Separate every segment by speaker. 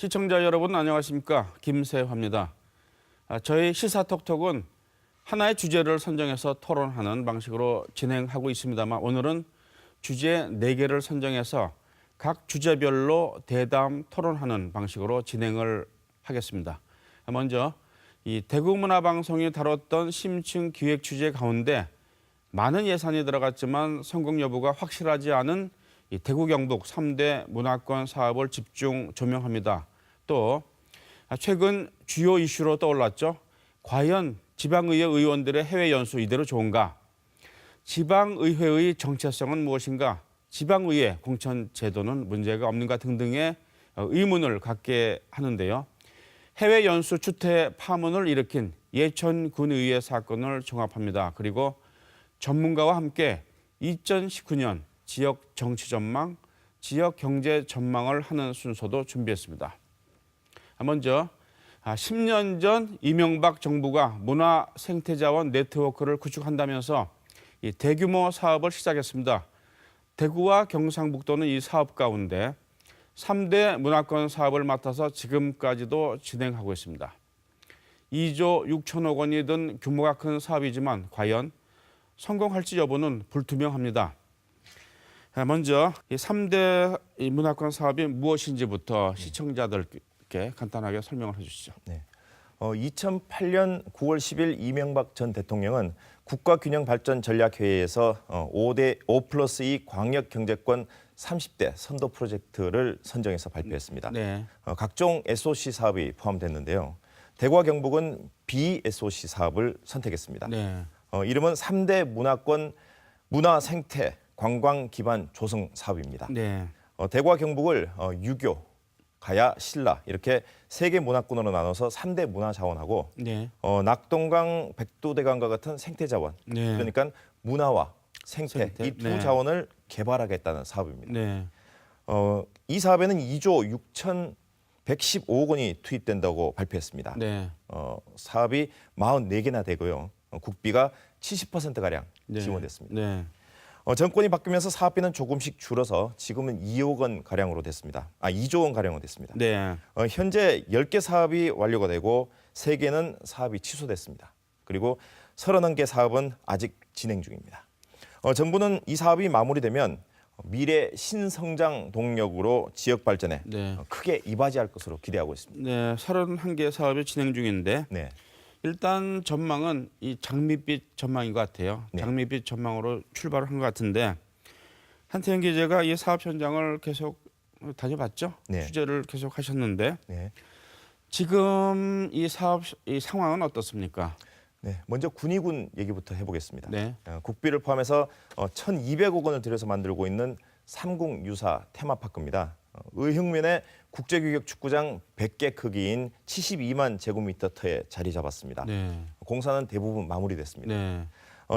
Speaker 1: 시청자 여러분 안녕하십니까? 김세화입니다. 저희 시사톡톡은 하나의 주제를 선정해서 토론하는 방식으로 진행하고 있습니다만 오늘은 주제 4개를 선정해서 각 주제별로 대담 토론하는 방식으로 진행을 하겠습니다. 먼저 이 대구문화방송이 다뤘던 심층 기획 주제 가운데 많은 예산이 들어갔지만 성공 여부가 확실하지 않은 이 대구 경북 3대 문화권 사업을 집중 조명합니다. 또 최근 주요 이슈로 떠올랐죠. 과연 지방의회 의원들의 해외 연수 이대로 좋은가? 지방의회의 정체성은 무엇인가? 지방의회 공천 제도는 문제가 없는가 등등의 의문을 갖게 하는데요. 해외 연수 추태 파문을 일으킨 예천군의회 사건을 종합합니다. 그리고 전문가와 함께 2019년 지역 정치 전망, 지역 경제 전망을 하는 순서도 준비했습니다. 먼저 10년 전 이명박 정부가 문화 생태자원 네트워크를 구축한다면서 이 대규모 사업을 시작했습니다. 대구와 경상북도는 이 사업 가운데 3대 문화권 사업을 맡아서 지금까지도 진행하고 있습니다. 2조 6천억 원이 든 규모가 큰 사업이지만 과연 성공할지 여부는 불투명합니다. 먼저 이 3대 문화권 사업이 무엇인지부터 시청자들께 간단하게 설명을 해주시죠.
Speaker 2: 네. 2008년 9월 10일 이명박 전 대통령은 국가균형발전전략회의에서 5+2 광역경제권 30대 선도 프로젝트를 선정해서 발표했습니다.
Speaker 1: 네.
Speaker 2: 각종 SOC 사업이 포함됐는데요. 대구와 경북은 BSOC 사업을 선택했습니다.
Speaker 1: 네.
Speaker 2: 이름은 3대 문화권 문화 생태 관광 기반 조성 사업입니다.
Speaker 1: 네.
Speaker 2: 대구와 경북을 유교, 가야, 신라 이렇게 3개 문화권으로 나눠서 3대 문화자원하고
Speaker 1: 네.
Speaker 2: 낙동강, 백두대간과 같은 생태자원
Speaker 1: 네.
Speaker 2: 그러니까 문화와 생태 이 두
Speaker 1: 네.
Speaker 2: 자원을 개발하겠다는 사업입니다.
Speaker 1: 네.
Speaker 2: 이 사업에는 2조 6,115억 원이 투입된다고 발표했습니다.
Speaker 1: 네.
Speaker 2: 사업이 44개나 되고요. 국비가 70%가량
Speaker 1: 네.
Speaker 2: 지원됐습니다.
Speaker 1: 네.
Speaker 2: 정권이 바뀌면서 사업비는 조금씩 줄어서 지금은 2억 원 가량으로 됐습니다. 2조 원 가량으로 됐습니다.
Speaker 1: 네.
Speaker 2: 현재 10개 사업이 완료가 되고 3개는 사업이 취소됐습니다. 그리고 31개 사업은 아직 진행 중입니다. 정부는 이 사업이 마무리되면 미래 신성장 동력으로 지역 발전에
Speaker 1: 네.
Speaker 2: 크게 이바지할 것으로 기대하고 있습니다.
Speaker 1: 네. 31개 사업이 진행 중인데
Speaker 2: 네.
Speaker 1: 일단 전망은 이 장밋빛 전망인 것 같아요.
Speaker 2: 네.
Speaker 1: 장밋빛 전망으로 출발을 한 것 같은데 한태영 기자가 이 사업 현장을 계속 다녀봤죠.
Speaker 2: 네.
Speaker 1: 취재를 계속 하셨는데
Speaker 2: 네.
Speaker 1: 지금 이 사업 이 상황은 어떻습니까?
Speaker 2: 네. 먼저 군의군 얘기부터 해보겠습니다.
Speaker 1: 네.
Speaker 2: 국비를 포함해서 1,200억 원을 들여서 만들고 있는 삼궁 유사 테마파크입니다. 의흥면에 국제규격 축구장 100개 크기인 72만 제곱미터에 자리 잡았습니다.
Speaker 1: 네.
Speaker 2: 공사는 대부분 마무리됐습니다.
Speaker 1: 네.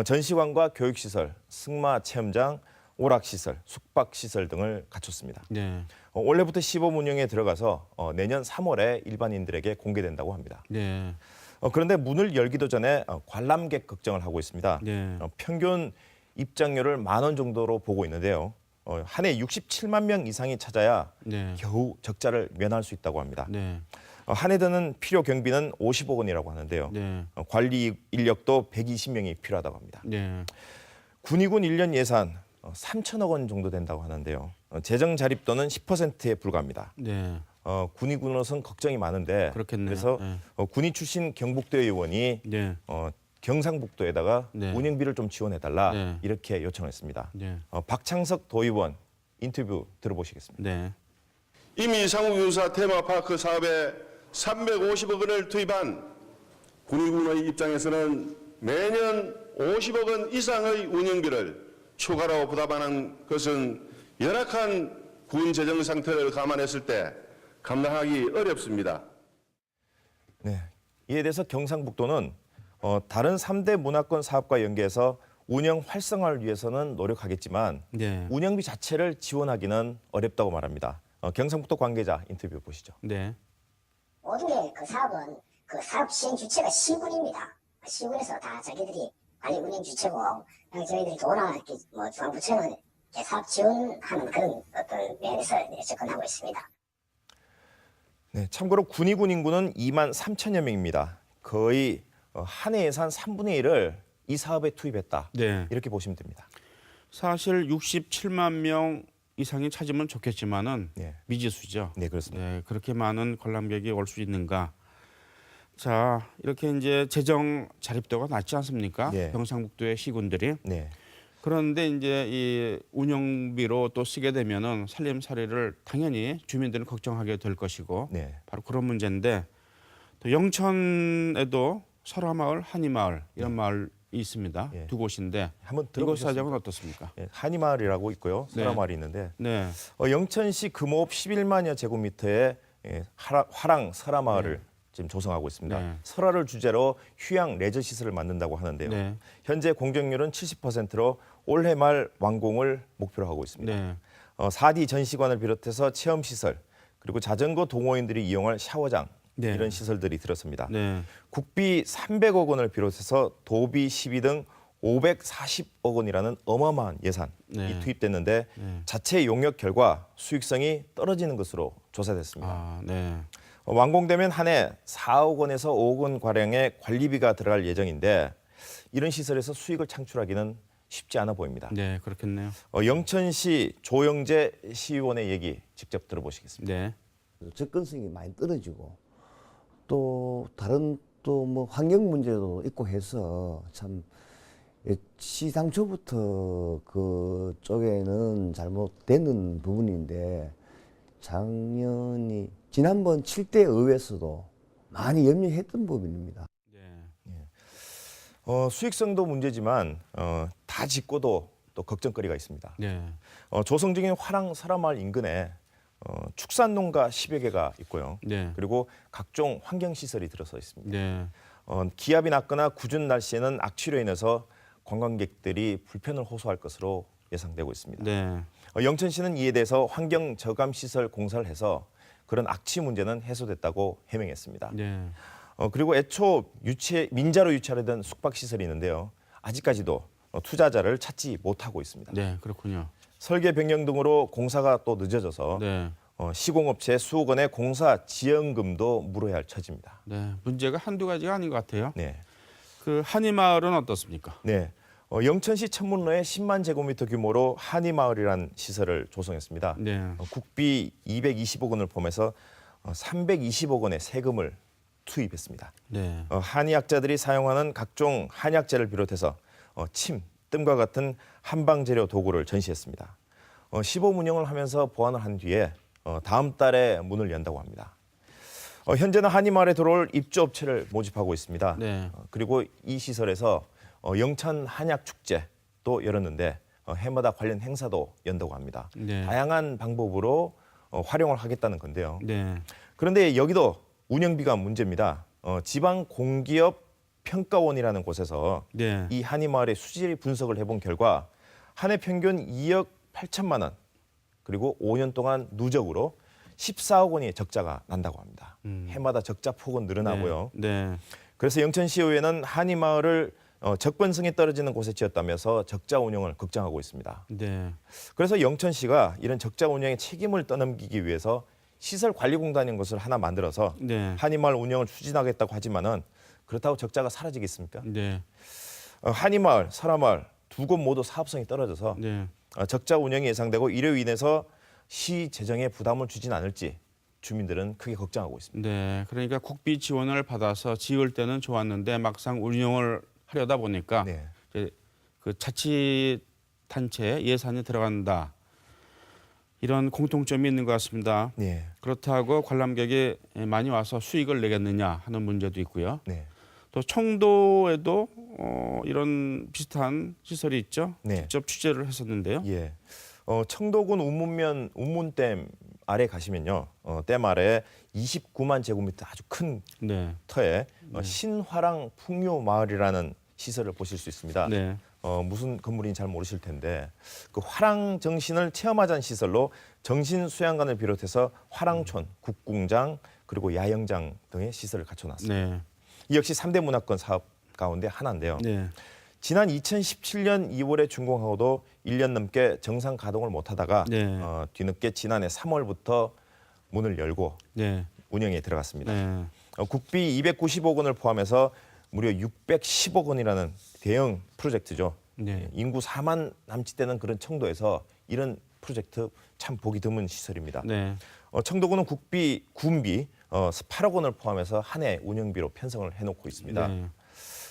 Speaker 2: 전시관과 교육시설, 승마 체험장, 오락시설, 숙박시설 등을 갖췄습니다.
Speaker 1: 네.
Speaker 2: 올해부터 시범 운영에 들어가서 내년 3월에 일반인들에게 공개된다고 합니다.
Speaker 1: 네.
Speaker 2: 그런데 문을 열기도 전에 관람객 걱정을 하고 있습니다.
Speaker 1: 네.
Speaker 2: 평균 입장료를 10,000원 정도로 보고 있는데요. 한 해 67만 명 이상이 찾아야
Speaker 1: 네.
Speaker 2: 겨우 적자를 면할 수 있다고 합니다.
Speaker 1: 네.
Speaker 2: 한 해 드는 필요 경비는 50억 원이라고 하는데요.
Speaker 1: 네.
Speaker 2: 관리 인력도 120명이 필요하다고 합니다.
Speaker 1: 네.
Speaker 2: 군의군 1년 예산 3천억 원 정도 된다고 하는데요. 재정 자립도는 10%에 불과합니다.
Speaker 1: 네.
Speaker 2: 군의군으로서는 걱정이 많은데
Speaker 1: 그렇겠네요.
Speaker 2: 그래서
Speaker 1: 네.
Speaker 2: 군의 출신 경북도 의원이
Speaker 1: 네.
Speaker 2: 경상북도에다가
Speaker 1: 네.
Speaker 2: 운영비를 좀 지원해달라
Speaker 1: 네.
Speaker 2: 이렇게 요청했습니다.
Speaker 1: 네.
Speaker 2: 박창석 도의원 인터뷰 들어보시겠습니다.
Speaker 1: 네.
Speaker 3: 이미 상욱유사 테마파크 사업에 350억 원을 투입한 군의군의 입장에서는 매년 50억 원 이상의 운영비를 추가로 부담하는 것은 열악한 군 재정 상태를 감안했을 때 감당하기 어렵습니다.
Speaker 2: 네, 이에 대해서 경상북도는 다른 3대 문화권 사업과 연계해서 운영 활성화를 위해서는 노력하겠지만
Speaker 1: 네.
Speaker 2: 운영비 자체를 지원하기는 어렵다고 말합니다. 경상북도 관계자 인터뷰 보시죠.
Speaker 1: 네.
Speaker 4: 모든 그 사업은 그 사업 시행 주체가 시군입니다. 시군에서 다 자기들이 관리 운영 주체고 저희들이 도나 이렇게 뭐 중앙부처는 이렇게 사업 지원하는 그런 어떤 면에서 접근하고 있습니다.
Speaker 2: 네, 참고로 군위군 인구는 2만 3천여 명입니다. 거의 한 해 예산 3분의 1을 이 사업에 투입했다.
Speaker 1: 네.
Speaker 2: 이렇게 보시면 됩니다.
Speaker 1: 사실 67만 명 이상이 찾으면 좋겠지만은
Speaker 2: 네.
Speaker 1: 미지수죠.
Speaker 2: 네, 그렇습니다.
Speaker 1: 네, 그렇게 많은 관람객이 올 수 있는가? 자, 이렇게 이제 재정 자립도가 낮지 않습니까?
Speaker 2: 네.
Speaker 1: 경상북도의 시군들이.
Speaker 2: 네.
Speaker 1: 그런데 이제 이 운영비로 또 쓰게 되면은 살림살이를 당연히 주민들은 걱정하게 될 것이고
Speaker 2: 네.
Speaker 1: 바로 그런 문제인데 또 영천에도 설화마을, 한이마을 이런 마을이 있습니다.
Speaker 2: 예.
Speaker 1: 두 곳인데
Speaker 2: 한번
Speaker 1: 이곳
Speaker 2: 들어보셨습니까?
Speaker 1: 사정은 어떻습니까?
Speaker 2: 예, 한이마을이라고 있고요.
Speaker 1: 네.
Speaker 2: 설화마을이 있는데
Speaker 1: 네,
Speaker 2: 영천시 금호읍 11만여 제곱미터의 화랑 설화마을을 지금 조성하고 있습니다.
Speaker 1: 네.
Speaker 2: 설화를 주제로 휴양 레저 시설을 만든다고 하는데요.
Speaker 1: 네.
Speaker 2: 현재 공정률은 70%로 올해 말 완공을 목표로 하고 있습니다.
Speaker 1: 네,
Speaker 2: 4D 전시관을 비롯해서 체험 시설 그리고 자전거 동호인들이 이용할 샤워장
Speaker 1: 네.
Speaker 2: 이런 시설들이 들었습니다.
Speaker 1: 네,
Speaker 2: 국비 300억 원을 비롯해서 도비 12 등 540억 원이라는 어마어마한 예산이
Speaker 1: 네.
Speaker 2: 투입됐는데
Speaker 1: 네.
Speaker 2: 자체 용역 결과 수익성이 떨어지는 것으로 조사됐습니다.
Speaker 1: 아, 네,
Speaker 2: 완공되면 한 해 4억 원에서 5억 원 가량의 관리비가 들어갈 예정인데 이런 시설에서 수익을 창출하기는 쉽지 않아 보입니다.
Speaker 1: 네, 그렇겠네요.
Speaker 2: 영천시 조영재 시의원의 얘기 직접 들어보시겠습니다.
Speaker 1: 네,
Speaker 5: 접근성이 많이 떨어지고 또 다른 또 뭐 환경 문제도 있고 해서 참 시당초부터 그 쪽에는 잘못되는 부분인데 작년이 지난번 7대 의회에서도 많이 염려했던 부분입니다.
Speaker 1: 네,
Speaker 2: 수익성도 문제지만 다 짓고도 또 걱정거리가 있습니다.
Speaker 1: 네,
Speaker 2: 조성 중인 화랑 설화마을 인근에 축산농가 10여 개가 있고요.
Speaker 1: 네,
Speaker 2: 그리고 각종 환경시설이 들어서 있습니다.
Speaker 1: 네,
Speaker 2: 기압이 낮거나 궂은 날씨에는 악취로 인해서 관광객들이 불편을 호소할 것으로 예상되고 있습니다.
Speaker 1: 네,
Speaker 2: 영천시는 이에 대해서 환경 저감 시설 공사를 해서 그런 악취 문제는 해소됐다고 해명했습니다.
Speaker 1: 네,
Speaker 2: 그리고 애초 민자로 유치하려던 숙박 시설이 있는데요. 아직까지도 투자자를 찾지 못하고 있습니다.
Speaker 1: 네, 그렇군요.
Speaker 2: 설계 변경 등으로 공사가 또 늦어져서
Speaker 1: 네,
Speaker 2: 시공업체 수억 원의 공사 지연금도 물어야 할 처지입니다.
Speaker 1: 네, 문제가 한두 가지가 아닌 것 같아요.
Speaker 2: 네.
Speaker 1: 그 한이마을은 어떻습니까?
Speaker 2: 네. 영천시 천문로에 10만 제곱미터 규모로 한이마을이라는 시설을 조성했습니다.
Speaker 1: 네,
Speaker 2: 국비 220억 원을 포함해서 320억 원의 세금을 투입했습니다.
Speaker 1: 네,
Speaker 2: 한의학자들이 사용하는 각종 한약재를 비롯해서 침, 뜸과 같은 한방재료 도구를 전시했습니다. 시범 운영을 하면서 보완을 한 뒤에 다음 달에 문을 연다고 합니다. 현재는 한이마을에 들어올 입주업체를 모집하고 있습니다.
Speaker 1: 네,
Speaker 2: 그리고 이 시설에서 영천 한약 축제도 열었는데 해마다 관련 행사도 연다고 합니다.
Speaker 1: 네.
Speaker 2: 다양한 방법으로 활용을 하겠다는 건데요.
Speaker 1: 네,
Speaker 2: 그런데 여기도 운영비가 문제입니다. 지방 공기업 평가원이라는 곳에서
Speaker 1: 네,
Speaker 2: 이 한이마을의 수질 분석을 해본 결과 한 해 평균 2억 8천만 원 그리고 5년 동안 누적으로 14억 원의 적자가 난다고 합니다. 해마다 적자 폭은 늘어나고요.
Speaker 1: 네,
Speaker 2: 그래서 영천시의회는 한이마을을 접근성이 떨어지는 곳에 지었다면서 적자 운영을 걱정하고 있습니다.
Speaker 1: 네,
Speaker 2: 그래서 영천시가 이런 적자 운영의 책임을 떠넘기기 위해서 시설관리공단인 것을 하나 만들어서
Speaker 1: 네,
Speaker 2: 한이마을 운영을 추진하겠다고 하지만은 그렇다고 적자가 사라지겠습니까?
Speaker 1: 네,
Speaker 2: 한이마을, 설화마을 두 곳 모두 사업성이 떨어져서
Speaker 1: 네,
Speaker 2: 적자 운영이 예상되고 이로 인해서 시 재정에 부담을 주진 않을지 주민들은 크게 걱정하고 있습니다.
Speaker 1: 네. 그러니까 국비 지원을 받아서 지을 때는 좋았는데 막상 운영을 하려다 보니까
Speaker 2: 네.
Speaker 1: 이제 그 자치단체 예산이 들어간다. 이런 공통점이 있는 것 같습니다.
Speaker 2: 네.
Speaker 1: 그렇다고 관람객이 많이 와서 수익을 내겠느냐 하는 문제도 있고요.
Speaker 2: 네.
Speaker 1: 또 청도에도 이런 비슷한 시설이 있죠.
Speaker 2: 네.
Speaker 1: 직접 취재를 했었는데요.
Speaker 2: 예. 청도군 운문면 운문댐 아래 가시면요. 댐 아래 29만 제곱미터 아주 큰
Speaker 1: 네,
Speaker 2: 터에 신화랑 풍요 마을이라는 시설을 보실 수 있습니다.
Speaker 1: 네,
Speaker 2: 무슨 건물인지 잘 모르실 텐데 그 화랑 정신을 체험하자는 시설로 정신 수양관을 비롯해서 화랑촌, 국궁장 그리고 야영장 등의 시설을 갖춰놨습니다.
Speaker 1: 네,
Speaker 2: 이 역시 3대 문화권 사업 가운데 하나인데요.
Speaker 1: 네,
Speaker 2: 지난 2017년 2월에 준공하고도 1년 넘게 정상 가동을 못하다가
Speaker 1: 네.
Speaker 2: 뒤늦게 지난해 3월부터 문을 열고
Speaker 1: 네,
Speaker 2: 운영에 들어갔습니다.
Speaker 1: 네.
Speaker 2: 국비 290억 원을 포함해서 무려 610억 원이라는 대형 프로젝트죠.
Speaker 1: 네.
Speaker 2: 인구 4만 남짓 되는 그런 청도에서 이런 프로젝트 참 보기 드문 시설입니다.
Speaker 1: 네.
Speaker 2: 청도군은 군비 8억 원을 포함해서 한 해 운영비로 편성을 해놓고 있습니다.
Speaker 1: 네.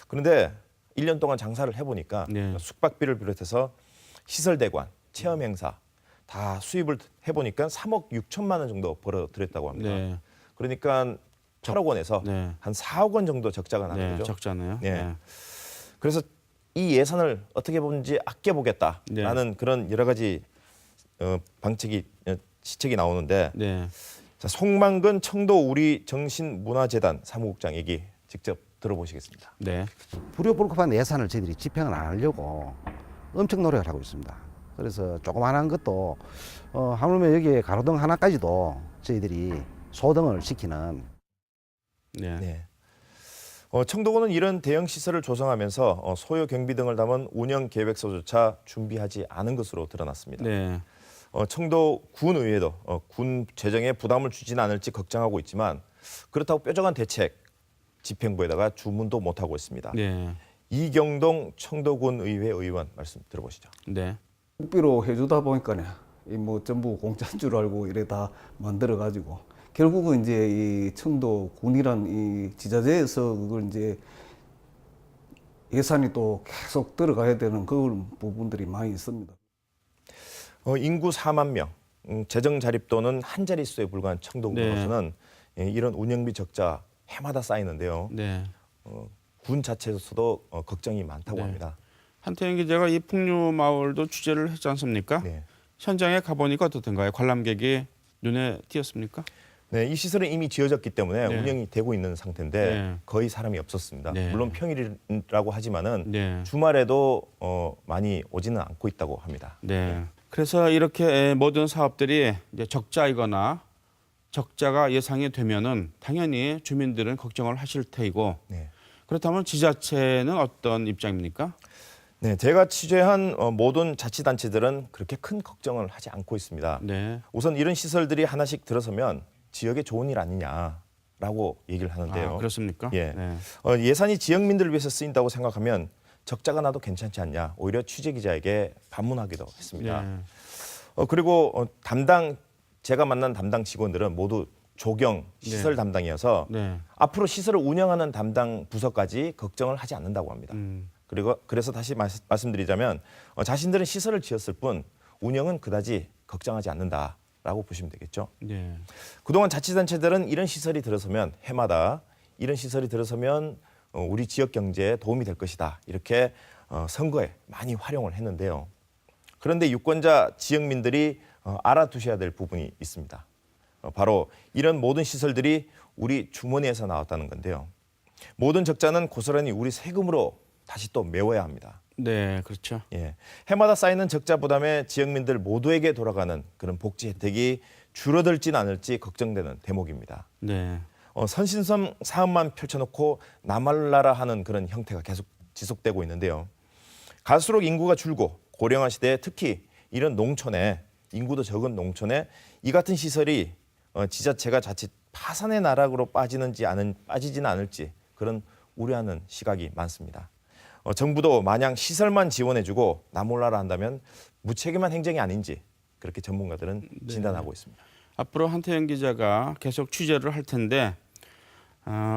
Speaker 2: 그런데 1년 동안 장사를 해보니까
Speaker 1: 네.
Speaker 2: 숙박비를 비롯해서 시설 대관, 체험 행사 다 수입을 해보니까 3억 6천만 원 정도 벌어들였다고 합니다.
Speaker 1: 네.
Speaker 2: 그러니까 8억 원에서
Speaker 1: 네.
Speaker 2: 한 4억 원 정도 적자가 나는
Speaker 1: 네.
Speaker 2: 거죠.
Speaker 1: 적잖아요.
Speaker 2: 네. 그래서 이 예산을 어떻게 보는지 아껴보겠다라는
Speaker 1: 네.
Speaker 2: 그런 여러 가지 시책이 나오는데
Speaker 1: 네.
Speaker 2: 자, 송만근 청도 우리 정신문화재단 사무국장 얘기 직접 들어보시겠습니다.
Speaker 1: 네.
Speaker 6: 불효불급한 예산을 저희들이 집행을 안 하려고 엄청 노력을 하고 있습니다. 그래서 조그만한 것도 하물며 여기에 가로등 하나까지도 저희들이 소등을 시키는
Speaker 1: 네.
Speaker 2: 네. 청도군은 이런 대형 시설을 조성하면서 소요 경비 등을 담은 운영 계획서조차 준비하지 않은 것으로 드러났습니다.
Speaker 1: 네.
Speaker 2: 청도 군의회도 군 재정에 부담을 주지는 않을지 걱정하고 있지만 그렇다고 뾰족한 대책 집행부에다가 주문도 못하고 있습니다.
Speaker 1: 네.
Speaker 2: 이경동 청도군의회 의원 말씀 들어보시죠.
Speaker 1: 네.
Speaker 7: 국비로 해주다 보니까네 뭐 전부 공짜인 줄 알고 이래 다 만들어 가지고 결국은 이제 이 청도 군이란 이 지자체에서 그걸 이제 예산이 또 계속 들어가야 되는 그런 부분들이 많이 있습니다.
Speaker 2: 인구 4만 명, 재정 자립도는 한 자릿수에 불과한 청도군으로서는 이런 운영비 적자 해마다 쌓이는데요.
Speaker 1: 네.
Speaker 2: 군 자체에서도 걱정이 많다고
Speaker 1: 네.
Speaker 2: 합니다.
Speaker 1: 한태영 기자가 이 풍류 마을도 취재를 했지 않습니까?
Speaker 2: 네.
Speaker 1: 현장에 가보니까 어떻던가요? 관람객이 눈에 띄었습니까?
Speaker 2: 네, 이 시설은 이미 지어졌기 때문에
Speaker 1: 네.
Speaker 2: 운영이 되고 있는 상태인데
Speaker 1: 네.
Speaker 2: 거의 사람이 없었습니다.
Speaker 1: 네.
Speaker 2: 물론 평일이라고 하지만은
Speaker 1: 네.
Speaker 2: 주말에도 많이 오지는 않고 있다고 합니다.
Speaker 1: 네. 그래서 이렇게 모든 사업들이 이제 적자이거나 적자가 예상이 되면은 당연히 주민들은 걱정을 하실 테이고
Speaker 2: 네.
Speaker 1: 그렇다면 지자체는 어떤 입장입니까?
Speaker 2: 네, 제가 취재한 모든 자치단체들은 그렇게 큰 걱정을 하지 않고 있습니다.
Speaker 1: 네.
Speaker 2: 우선 이런 시설들이 하나씩 들어서면 지역에 좋은 일 아니냐라고 얘기를 하는데요.
Speaker 1: 아, 그렇습니까?
Speaker 2: 예.
Speaker 1: 네.
Speaker 2: 예산이 지역민들을 위해서 쓰인다고 생각하면 적자가 나도 괜찮지 않냐. 오히려 취재 기자에게 반문하기도 했습니다.
Speaker 1: 네.
Speaker 2: 그리고 제가 만난 담당 직원들은 모두 조경 시설 담당이어서
Speaker 1: 네.
Speaker 2: 앞으로 시설을 운영하는 담당 부서까지 걱정을 하지 않는다고 합니다. 그래서 다시 말씀드리자면 자신들은 시설을 지었을 뿐 운영은 그다지 걱정하지 않는다라고 보시면 되겠죠.
Speaker 1: 네.
Speaker 2: 그동안 자치단체들은 이런 시설이 들어서면 해마다 이런 시설이 들어서면 우리 지역 경제에 도움이 될 것이다. 이렇게 선거에 많이 활용을 했는데요. 그런데 유권자 지역민들이 알아두셔야 될 부분이 있습니다. 바로 이런 모든 시설들이 우리 주머니에서 나왔다는 건데요. 모든 적자는 고스란히 우리 세금으로 다시 또 메워야 합니다.
Speaker 1: 네, 그렇죠.
Speaker 2: 예, 해마다 쌓이는 적자 부담에 지역민들 모두에게 돌아가는 그런 복지 혜택이 줄어들지는 않을지 걱정되는 대목입니다.
Speaker 1: 네.
Speaker 2: 선신성 사업만 펼쳐놓고 나말라라 하는 그런 형태가 계속 지속되고 있는데요. 갈수록 인구가 줄고 고령화 시대에 특히 이런 농촌에 인구도 적은 농촌에 이 같은 시설이 지자체가 자칫 파산의 나락으로 빠지지는 않을지 그런 우려하는 시각이 많습니다. 정부도 마냥 시설만 지원해주고 나몰라라 한다면 무책임한 행정이 아닌지 그렇게 전문가들은 진단하고 있습니다.
Speaker 1: 앞으로 한태영 기자가 계속 취재를 할 텐데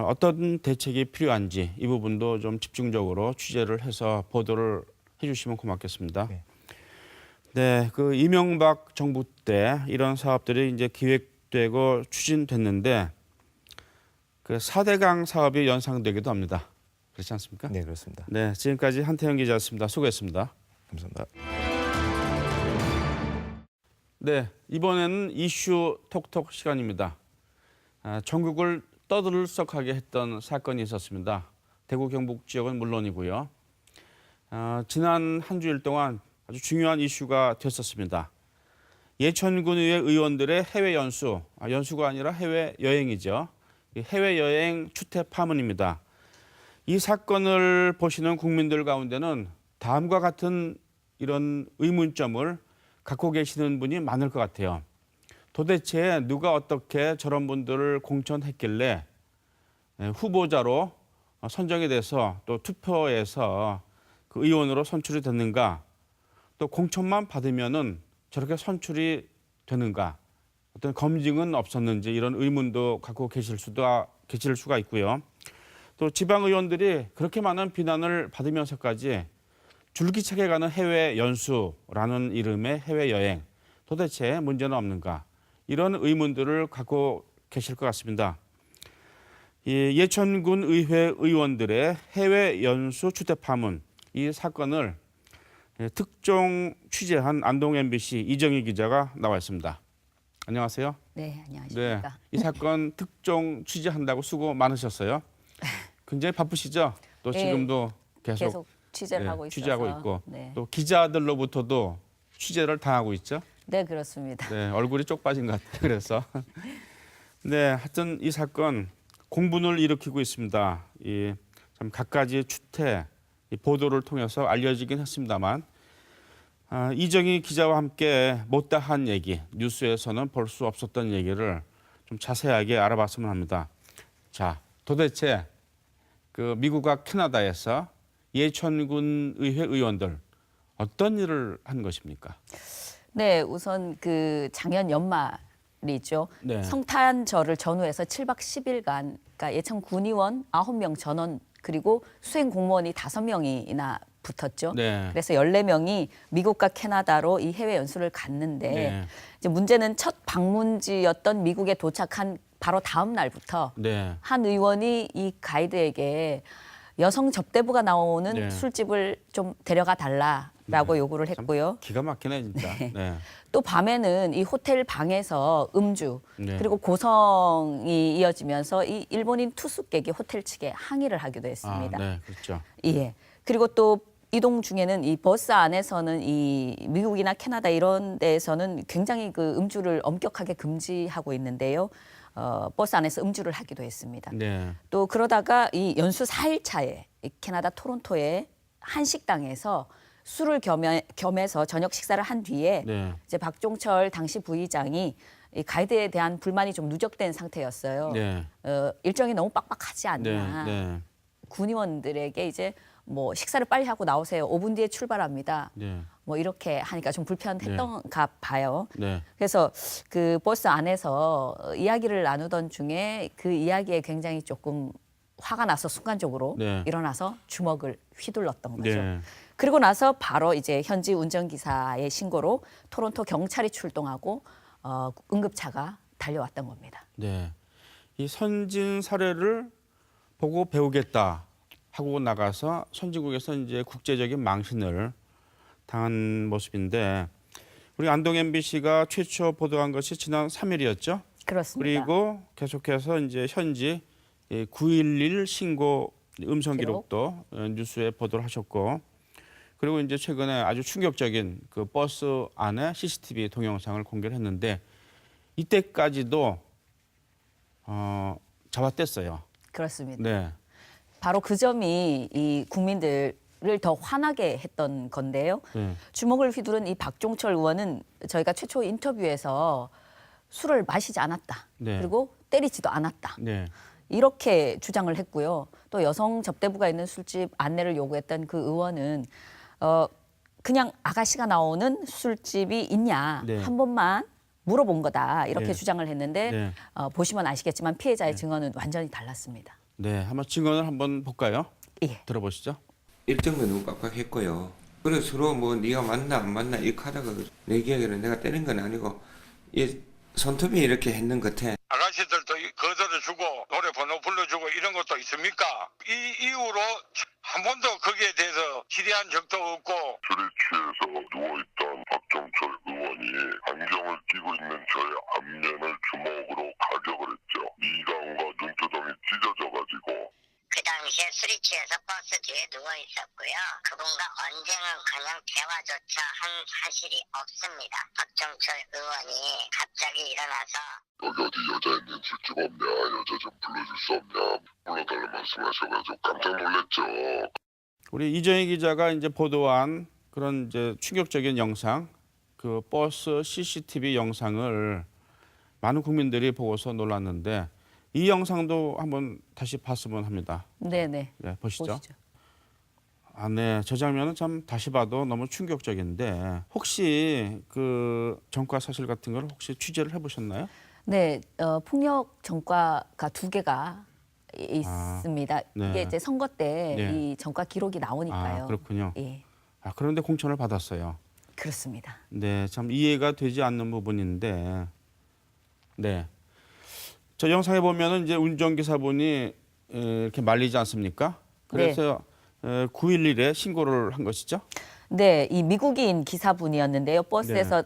Speaker 1: 어떤 대책이 필요한지 이 부분도 좀 집중적으로 취재를 해서 보도를 해주시면 고맙겠습니다.
Speaker 2: 네.
Speaker 1: 네, 그 이명박 정부 때 이런 사업들이 이제 기획되고 추진됐는데 그 4대강 사업이 연상되기도 합니다. 그렇지 않습니까?
Speaker 2: 네, 그렇습니다.
Speaker 1: 네, 지금까지 한태영 기자였습니다. 수고했습니다.
Speaker 2: 감사합니다.
Speaker 1: 네, 이번에는 이슈 톡톡 시간입니다. 전국을 떠들썩하게 했던 사건이 있었습니다. 대구 경북 지역은 물론이고요. 지난 한 주일 동안 아주 중요한 이슈가 됐었습니다. 예천군의회 의원들의 해외 연수가 아니라 해외 여행이죠. 해외 여행 추태 파문입니다. 이 사건을 보시는 국민들 가운데는 다음과 같은 이런 의문점을 갖고 계시는 분이 많을 것 같아요. 도대체 누가 어떻게 저런 분들을 공천했길래 후보자로 선정이 돼서 또 투표에서 그 의원으로 선출이 됐는가? 또 공천만 받으면은 저렇게 선출이 되는가? 어떤 검증은 없었는지 이런 의문도 갖고 계실 수가 있고요. 또 지방 의원들이 그렇게 많은 비난을 받으면서까지 줄기차게 가는 해외 연수라는 이름의 해외 여행, 도대체 문제는 없는가? 이런 의문들을 갖고 계실 것 같습니다. 이 예천군 의회 의원들의 해외 연수 주택 파문 이 사건을 특종 취재한 안동 MBC 이정희 기자가 나와 있습니다. 안녕하세요.
Speaker 8: 네, 안녕하십니까.
Speaker 1: 이 사건 특종 취재한다고 수고 많으셨어요. 굉장히 바쁘시죠? 또
Speaker 8: 네,
Speaker 1: 지금도
Speaker 8: 계속 취재를 하고 있어서.
Speaker 1: 취재하고 있고
Speaker 8: 네.
Speaker 1: 또 기자들로부터도 취재를 당하고 있죠.
Speaker 8: 네, 그렇습니다.
Speaker 1: 네, 얼굴이 쪽 빠진 것 같아요. 그래서 네, 하여튼 이 사건 공분을 일으키고 있습니다. 이 참 갖가지 추태 이 보도를 통해서 알려지긴 했습니다만 이정희 기자와 함께 못다한 얘기, 뉴스에서는 볼 수 없었던 얘기를 좀 자세하게 알아봤으면 합니다. 자, 도대체 그 미국과 캐나다에서 예천군 의회 의원들 어떤 일을 한 것입니까?
Speaker 8: 네, 우선 그 작년 연말이죠.
Speaker 1: 네.
Speaker 8: 성탄절을 전후해서 7박 10일간 그러니까 예천 군의원 9명 전원 그리고 수행 공무원이 5명이나 붙었죠.
Speaker 1: 네.
Speaker 8: 그래서 14명이 미국과 캐나다로 이 해외 연수를 갔는데
Speaker 1: 네.
Speaker 8: 이제 문제는 첫 방문지였던 미국에 도착한 바로 다음 날부터
Speaker 1: 네.
Speaker 8: 한 의원이 이 가이드에게 여성 접대부가 나오는
Speaker 1: 네.
Speaker 8: 술집을 좀 데려가 달라라고 요구를 했고요.
Speaker 1: 기가 막히네 진짜. 네.
Speaker 8: 또 밤에는 이 호텔 방에서 음주
Speaker 1: 네.
Speaker 8: 그리고 고성이 이어지면서 이 일본인 투숙객이 호텔 측에 항의를 하기도 했습니다.
Speaker 1: 네, 그렇죠.
Speaker 8: 예. 그리고 또 이동 중에는 이 버스 안에서는 이 미국이나 캐나다 이런 데에서는 굉장히 그 음주를 엄격하게 금지하고 있는데요. 버스 안에서 음주를 하기도 했습니다.
Speaker 1: 네.
Speaker 8: 또 그러다가 이 연수 4일 차에 이 캐나다 토론토의 한 식당에서 술을 겸해서 저녁 식사를 한 뒤에
Speaker 1: 네.
Speaker 8: 이제 박종철 당시 부의장이 이 가이드에 대한 불만이 좀 누적된 상태였어요.
Speaker 1: 네.
Speaker 8: 일정이 너무 빡빡하지
Speaker 1: 네.
Speaker 8: 않나.
Speaker 1: 네.
Speaker 8: 군의원들에게 이제 뭐 식사를 빨리 하고 나오세요. 5분 뒤에 출발합니다.
Speaker 1: 네.
Speaker 8: 뭐 이렇게 하니까 좀 불편했던가 봐요.
Speaker 1: 네.
Speaker 8: 그래서 그 버스 안에서 이야기를 나누던 중에 그 이야기에 굉장히 조금 화가 나서 순간적으로
Speaker 1: 네.
Speaker 8: 일어나서 주먹을 휘둘렀던 거죠.
Speaker 1: 네.
Speaker 8: 그리고 나서 바로 이제 현지 운전기사의 신고로 토론토 경찰이 출동하고 응급차가 달려왔던 겁니다.
Speaker 1: 네. 이 선진 사례를 보고 배우겠다 하고 나가서 선진국에서 이제 국제적인 망신을 당한 모습인데 우리 안동 MBC가 최초 보도한 것이 지난 3일이었죠.
Speaker 8: 그렇습니다.
Speaker 1: 그리고 계속해서 이제 현지 911 신고 음성 기록도 뉴스에 보도를 하셨고 그리고 이제 최근에 아주 충격적인 그 버스 안에 CCTV 동영상을 공개를 했는데 이때까지도 잡아뗐어요.
Speaker 8: 그렇습니다.
Speaker 1: 네.
Speaker 8: 바로 그 점이 이 국민들을 더 화나게 했던 건데요.
Speaker 1: 네.
Speaker 8: 주먹을 휘두른 이 박종철 의원은 저희가 최초 인터뷰에서 술을 마시지 않았다.
Speaker 1: 네.
Speaker 8: 그리고 때리지도 않았다.
Speaker 1: 네.
Speaker 8: 이렇게 주장을 했고요. 또 여성 접대부가 있는 술집 안내를 요구했던 그 의원은 그냥 아가씨가 나오는 술집이 있냐
Speaker 1: 네.
Speaker 8: 한 번만 물어본 거다 이렇게
Speaker 1: 네.
Speaker 8: 주장을 했는데
Speaker 1: 네.
Speaker 8: 보시면 아시겠지만 피해자의 증언은 완전히 달랐습니다.
Speaker 1: 네. 한번 증언을 한번 볼까요?
Speaker 8: 예.
Speaker 1: 들어보시죠.
Speaker 9: 일정도 너무 빡빡했고요. 그래서 서로 뭐 네가 맞나 안 맞나 이렇게 하다가 내 기억에는 내가 때린 건 아니고 이 손톱이 이렇게 했는 것 같아.
Speaker 10: 아가씨들도 거들어주고 노래 번호 불러주고 이런 것도 있습니까? 이 이후로 한 번도 거기에 대해서 질의한 적도 없고
Speaker 3: 술에 취해서 누워있던 박정철 의원이 안경을 끼고 있는 저의 앞면을 주먹으로 가격을 했죠. 미간과 눈두덩이 찢어져가지고
Speaker 4: 그 당시에 술이 취해서 버스 뒤에 누워 있었고요. 그분과 언쟁은 그냥 대화조차 한 사실이 없습니다. 박정철 의원이 갑자기 일어나서
Speaker 3: 여기 어디 여자 있는 술집 없냐, 여자 좀 불러줄 수 없냐, 불러달라 말씀하셔가지고 깜짝 놀랐죠.
Speaker 1: 우리 이정희 기자가 이제 보도한 그런 이제 충격적인 영상, 그 버스 CCTV 영상을 많은 국민들이 보고서 놀랐는데 이 영상도 한번 다시 봤으면 합니다.
Speaker 8: 네네.
Speaker 1: 네, 보시죠.
Speaker 8: 보시죠.
Speaker 1: 아, 네. 저 장면은 참 다시 봐도 너무 충격적인데 혹시 그 전과 사실 같은 걸 혹시 취재를 해보셨나요?
Speaker 8: 네, 폭력 전과가 2개가 있습니다.
Speaker 1: 네.
Speaker 8: 이게 이제 선거 때
Speaker 1: 네.
Speaker 8: 이 전과 기록이 나오니까요.
Speaker 1: 아, 그렇군요.
Speaker 8: 예,
Speaker 1: 아, 그런데 공천을 받았어요.
Speaker 8: 그렇습니다.
Speaker 1: 네, 참 이해가 되지 않는 부분인데, 네, 저 영상에 보면은 이제 운전기사분이 이렇게 말리지 않습니까? 그래서 911에 신고를 한 것이죠.
Speaker 8: 네, 이 미국인 기사분이었는데요. 버스에서